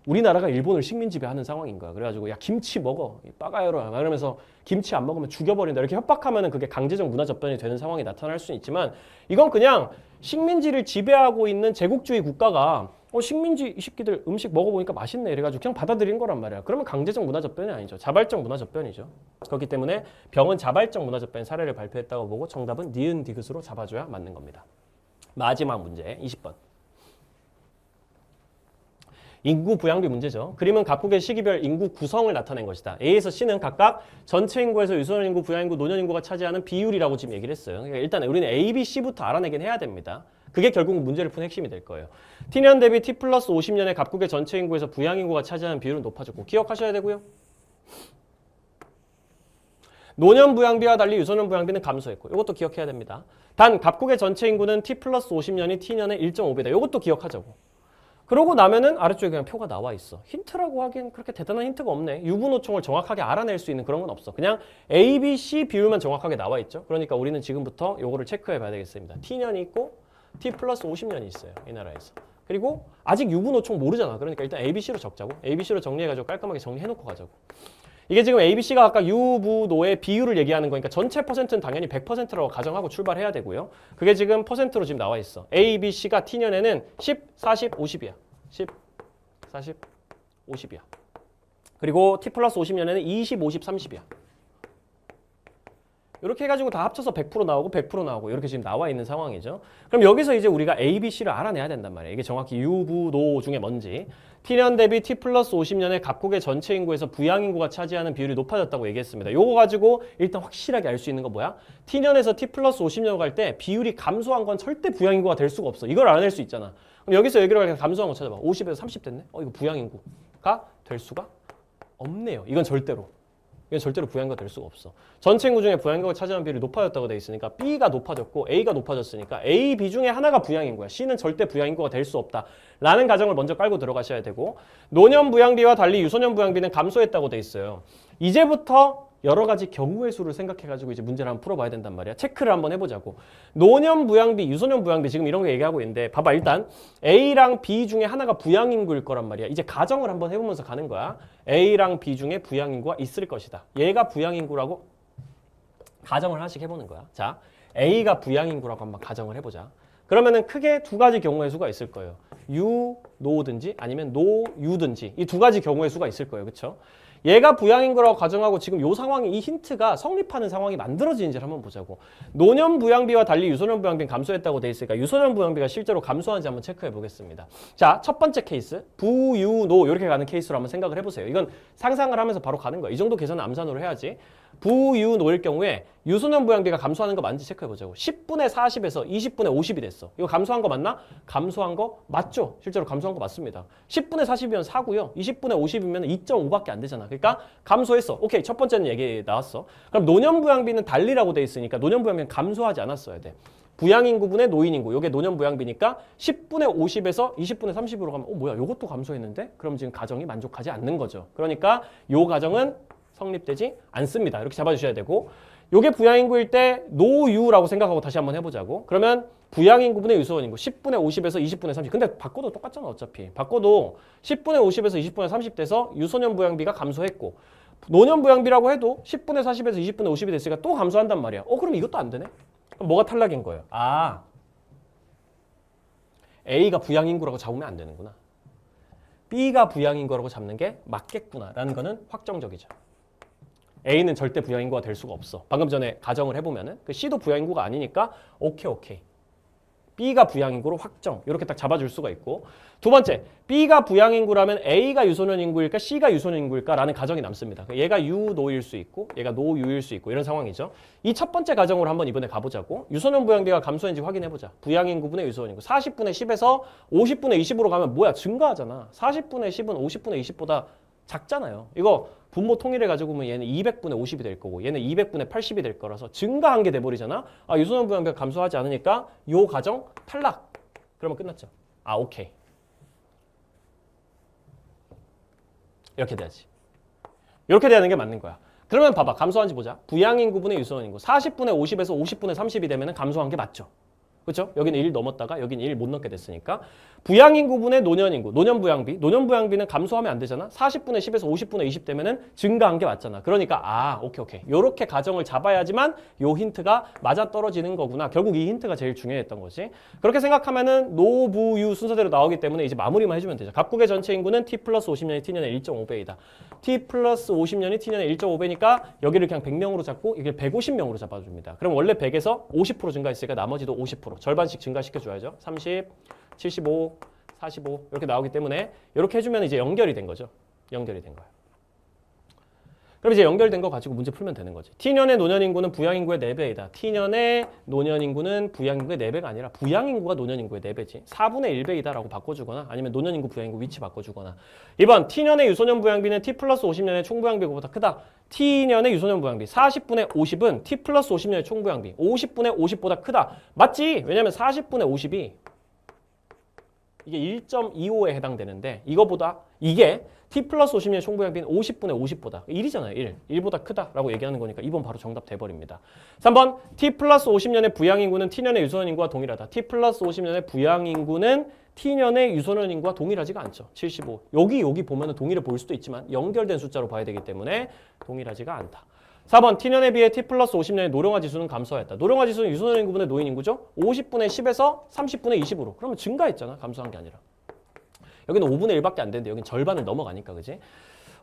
우리나라가 일본을 식민지배하는 상황인 거야. 그래가지고 야 김치 먹어, 빠가요로 막 이러면서 김치 안 먹으면 죽여버린다 이렇게 협박하면은 그게 강제적 문화접변이 되는 상황이 나타날 수 있지만 이건 그냥 식민지를 지배하고 있는 제국주의 국가가 식민지 이 새끼들 음식 먹어보니까 맛있네 이래가지고 그냥 받아들인 거란 말이야. 그러면 강제적 문화접변이 아니죠. 자발적 문화접변이죠. 그렇기 때문에 병은 자발적 문화접변 사례를 발표했다고 보고 정답은 니은 디귿으로 잡아줘야 맞는 겁니다. 마지막 문제 20번. 인구 부양비 문제죠. 그림은 각국의 시기별 인구 구성을 나타낸 것이다. A에서 C는 각각 전체 인구에서 유소년 인구, 부양 인구, 노년 인구가 차지하는 비율이라고 지금 얘기를 했어요. 그러니까 일단 우리는 A, B, C부터 알아내긴 해야 됩니다. 그게 결국 문제를 푸는 핵심이 될 거예요. T년 대비 T 플러스 50년의 각국의 전체 인구에서 부양 인구가 차지하는 비율은 높아졌고 기억하셔야 되고요. 노년 부양비와 달리 유소년 부양비는 감소했고 이것도 기억해야 됩니다. 단 각국의 전체 인구는 T 플러스 50년이 T년의 1.5배다. 이것도 기억하자고. 그러고 나면은 아래쪽에 그냥 표가 나와 있어. 힌트라고 하기엔 그렇게 대단한 힌트가 없네. 유분호총을 정확하게 알아낼 수 있는 그런 건 없어. 그냥 A, B, C 비율만 정확하게 나와 있죠. 그러니까 우리는 지금부터 요거를 체크해 봐야 되겠습니다. T년이 있고 T 플러스 50년이 있어요. 이 나라에서. 그리고 아직 유분호총 모르잖아. 그러니까 일단 A, B, C로 적자고. A, B, C로 정리해가지고 깔끔하게 정리해놓고 가자고. 이게 지금 A, B, C가 아까 유부노의 비율을 얘기하는 거니까 전체 퍼센트는 당연히 100%라고 가정하고 출발해야 되고요. 그게 지금 퍼센트로 지금 나와 있어. A, B, C가 T년에는 10, 40, 50이야. 10, 40, 50이야. 그리고 T 플러스 50년에는 20, 50, 30이야. 이렇게 해가지고 다 합쳐서 100% 나오고 100% 나오고 이렇게 지금 나와 있는 상황이죠. 그럼 여기서 이제 우리가 A, B, C를 알아내야 된단 말이에요. 이게 정확히 유부, 노 중에 뭔지. T년 대비 T 플러스 50년에 각국의 전체 인구에서 부양 인구가 차지하는 비율이 높아졌다고 얘기했습니다. 요거 가지고 일단 확실하게 알 수 있는 거 뭐야? T년에서 T 플러스 50년 갈 때 비율이 감소한 건 절대 부양 인구가 될 수가 없어. 이걸 알아낼 수 있잖아. 그럼 여기서 여기로 그냥 감소한 거 찾아봐. 50에서 30 됐네? 이거 부양 인구가 될 수가 없네요. 이건 절대로. 이건 절대로 부양인구가 될 수가 없어. 전체 인구 중에 부양인구가 차지하는 비율이 높아졌다고 돼 있으니까 B가 높아졌고 A가 높아졌으니까 A, B 중에 하나가 부양인구야. C는 절대 부양인구가 될 수 없다. 라는 가정을 먼저 깔고 들어가셔야 되고 노년 부양비와 달리 유소년 부양비는 감소했다고 돼 있어요. 이제부터 여러 가지 경우의 수를 생각해가지고 이제 문제를 한번 풀어봐야 된단 말이야. 체크를 한번 해보자고. 노년 부양비, 유소년 부양비 지금 이런 거 얘기하고 있는데 봐봐 일단 A랑 B 중에 하나가 부양인구일 거란 말이야. 이제 가정을 한번 해보면서 가는 거야. A랑 B 중에 부양인구가 있을 것이다. 얘가 부양인구라고 가정을 하나씩 해보는 거야. 자, A가 부양인구라고 한번 가정을 해보자. 그러면은 크게 두 가지 경우의 수가 있을 거예요. 유, 노든지 아니면 노, 유든지 이 두 가지 경우의 수가 있을 거예요. 그렇죠? 얘가 부양인구라고 가정하고 지금 이 상황이 이 힌트가 성립하는 상황이 만들어지는지를 한번 보자고. 노년 부양비와 달리 유소년 부양비는 감소했다고 돼 있으니까 유소년 부양비가 실제로 감소하는지 한번 체크해 보겠습니다. 자, 첫 번째 케이스 부, 유, 노 이렇게 가는 케이스로 한번 생각을 해보세요. 이건 상상을 하면서 바로 가는 거야. 이 정도 계산은 암산으로 해야지. 부, 유, 노일 경우에 유소년 부양비가 감소하는 거 맞는지 체크해 보자고. 10분의 40에서 20분의 50이 됐어. 이거 감소한 거 맞나? 감소한 거 맞죠? 실제로 감소한 거 맞습니다. 10분의 40이면 4고요. 20분의 50이면 2.5밖에 안 되잖아. 그러니까 감소했어. 오케이, 첫 번째는 얘기 나왔어. 그럼 노년 부양비는 달리라고 돼 있으니까 노년 부양비는 감소하지 않았어야 돼. 부양인구분의 노인인구. 이게 노년 부양비니까 10분의 50에서 20분의 30으로 가면 뭐야? 이것도 감소했는데? 그럼 지금 가정이 만족하지 않는 거죠. 그러니까 요 가정은 성립되지 않습니다. 이렇게 잡아주셔야 되고 요게 부양인구일 때 노유라고 생각하고 다시 한번 해보자고. 그러면 부양인구분의 유소원인구 10분의 50에서 20분의 30. 근데 바꿔도 똑같잖아 어차피. 바꿔도 10분의 50에서 20분의 30 돼서 유소년 부양비가 감소했고 노년 부양비라고 해도 10분의 40에서 20분의 50이 됐으니까 또 감소한단 말이야. 그럼 이것도 안 되네? 그럼 뭐가 탈락인 거예요? 아, A가 부양인구라고 잡으면 안 되는구나. B가 부양인구라고 잡는 게 맞겠구나라는 거는 확정적이죠. A는 절대 부양인구가 될 수가 없어. 방금 전에 가정을 해보면은 그 C도 부양인구가 아니니까 오케이. B가 부양인구로 확정. 이렇게 딱 잡아줄 수가 있고 두 번째, B가 부양인구라면 A가 유소년 인구일까 C가 유소년 인구일까라는 가정이 남습니다. 얘가 유노일 수 있고 얘가 노유일 수 있고 이런 상황이죠. 이 첫 번째 가정으로 한번 이번에 가보자고. 유소년 부양비가 감소했는지 확인해보자. 부양인구분의 유소년 인구 40분의 10에서 50분의 20으로 가면 뭐야? 증가하잖아. 40분의 10은 50분의 20보다 작잖아요. 이거 분모 통일해가지고 보면 얘는 200분의 50이 될 거고 얘는 200분의 80이 될 거라서 증가한 게 돼버리잖아. 아, 유소년 부양비가 감소하지 않으니까 요 가정 탈락. 그러면 끝났죠. 아, 오케이. 이렇게 돼야지. 이렇게 돼야 하는 게 맞는 거야. 그러면 봐봐. 감소한지 보자. 부양인구분의 유소년 인구 40분의 50에서 50분의 30이 되면 감소한 게 맞죠. 그렇죠? 여기는 1 넘었다가 여기는 1 못 넘게 됐으니까 부양인구분의 노년인구, 노년부양비는 감소하면 안 되잖아. 40분의 10에서 50분의 20 되면은 증가한 게 맞잖아. 그러니까 아, 오케이. 요렇게 가정을 잡아야지만 요 힌트가 맞아떨어지는 거구나. 결국 이 힌트가 제일 중요했던 거지. 그렇게 생각하면은 노부유 순서대로 나오기 때문에 이제 마무리만 해주면 되죠. 갑국의 전체 인구는 t 플러스 50년이 t년의 1.5배이다. t 플러스 50년이 t년의 1.5배니까 여기를 그냥 100명으로 잡고 이게 150명으로 잡아줍니다. 그럼 원래 100에서 50% 증가했으니까 나머지도 50%. 절반씩 증가시켜줘야죠. 30, 75, 45 이렇게 나오기 때문에 이렇게 해주면 이제 연결이 된 거죠. 연결이 된 거예요. 그럼 이제 연결된 거 가지고 문제 풀면 되는 거지. t년의 노년인구는 부양인구의 4배이다. t년의 노년인구는 부양인구의 4배가 아니라 부양인구가 노년인구의 4배지. 4분의 1배이다라고 바꿔주거나 아니면 노년인구 부양인구 위치 바꿔주거나. 2번 t년의 유소년 부양비는 t 플러스 50년의 총부양비보다 크다. t년의 유소년 부양비 40분의 50은 t 플러스 50년의 총부양비 50분의 50보다 크다. 맞지? 왜냐면 40분의 50이 이게 1.25에 해당되는데 이거보다 이게 t 플러스 50년의 총부양비는 50분의 50보다 1이잖아요. 1보다 크다라고 얘기하는 거니까 2번 바로 정답 돼버립니다. 3번 t 플러스 50년의 부양인구는 t년의 유소년 인구와 동일하다. t 플러스 50년의 부양인구는 t년의 유소년 인구와 동일하지가 않죠. 75. 여기 보면은 동일해 보일 수도 있지만 연결된 숫자로 봐야 되기 때문에 동일하지가 않다. 4번 t년에 비해 t 플러스 50년의 노령화 지수는 감소하였다. 노령화 지수는 유소년 인구분의 노인 인구죠. 50분의 10에서 30분의 20으로. 그러면 증가했잖아. 감소한 게 아니라. 여기는 5분의 1밖에 안 되는데 여긴 절반을 넘어가니까 그지?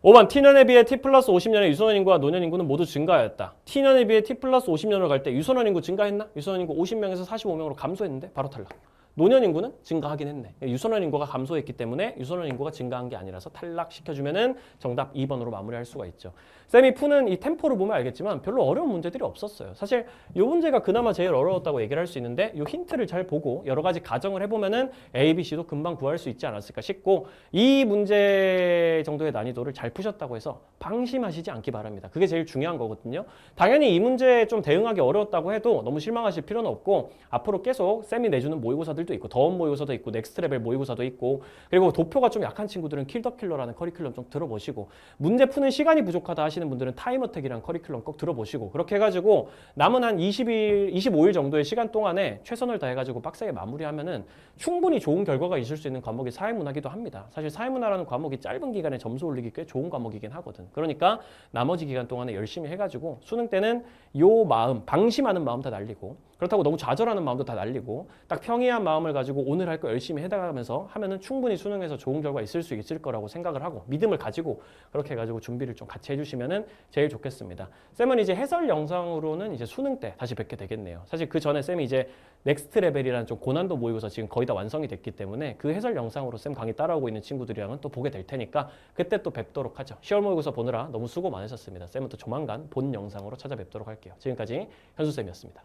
5번 t년에 비해 t 플러스 50년의 유소년 인구와 노년 인구는 모두 증가하였다. t년에 비해 t 플러스 50년으로 갈 때 유소년 인구 증가했나? 유소년 인구 50명에서 45명으로 감소했는데 바로 탈락. 노년 인구는 증가하긴 했네. 유소년 인구가 감소했기 때문에 유소년 인구가 증가한 게 아니라서 탈락시켜주면은 정답 2번으로 마무리할 수가 있죠. 쌤이 푸는 이 템포를 보면 알겠지만 별로 어려운 문제들이 없었어요. 사실 이 문제가 그나마 제일 어려웠다고 얘기를 할 수 있는데 이 힌트를 잘 보고 여러 가지 가정을 해보면은 A, B, C도 금방 구할 수 있지 않았을까 싶고 이 문제 정도의 난이도를 잘 푸셨다고 해서 방심하시지 않기 바랍니다. 그게 제일 중요한 거거든요. 당연히 이 문제에 좀 대응하기 어려웠다고 해도 너무 실망하실 필요는 없고 앞으로 계속 쌤이 내주는 모의고사들도 있고 더운 모의고사도 있고 넥스트 레벨 모의고사도 있고 그리고 도표가 좀 약한 친구들은 킬 더 킬러라는 커리큘럼 좀 들어보시고 문제 푸는 시간이 부족하다 하시는 분들은 타임어택이라는 커리큘럼 꼭 들어보시고 그렇게 해가지고 남은 한 20일, 25일 정도의 시간 동안에 최선을 다해가지고 빡세게 마무리하면은 충분히 좋은 결과가 있을 수 있는 과목이 사회문화기도 합니다. 사실 사회문화라는 과목이 짧은 기간에 점수 올리기 꽤 좋은 과목이긴 하거든. 그러니까 나머지 기간 동안에 열심히 해가지고 수능 때는 요 마음, 방심하는 마음 다 날리고 그렇다고 너무 좌절하는 마음도 다 날리고 딱 평이한 마음을 가지고 오늘 할 거 열심히 해나가면서 하면은 충분히 수능에서 좋은 결과 있을 수 있을 거라고 생각을 하고 믿음을 가지고 그렇게 해가지고 준비를 좀 같이 해주시면은 제일 좋겠습니다. 쌤은 이제 해설 영상으로는 이제 수능 때 다시 뵙게 되겠네요. 사실 그 전에 쌤이 이제 넥스트 레벨이라는 좀 고난도 모의고사 지금 거의 다 완성이 됐기 때문에 그 해설 영상으로 쌤 강의 따라오고 있는 친구들이랑은 또 보게 될 테니까 그때 또 뵙도록 하죠. 10월 모의고사 보느라 너무 수고 많으셨습니다. 쌤은 또 조만간 본 영상으로 찾아뵙도록 할게요. 지금까지 현수쌤이었습니다.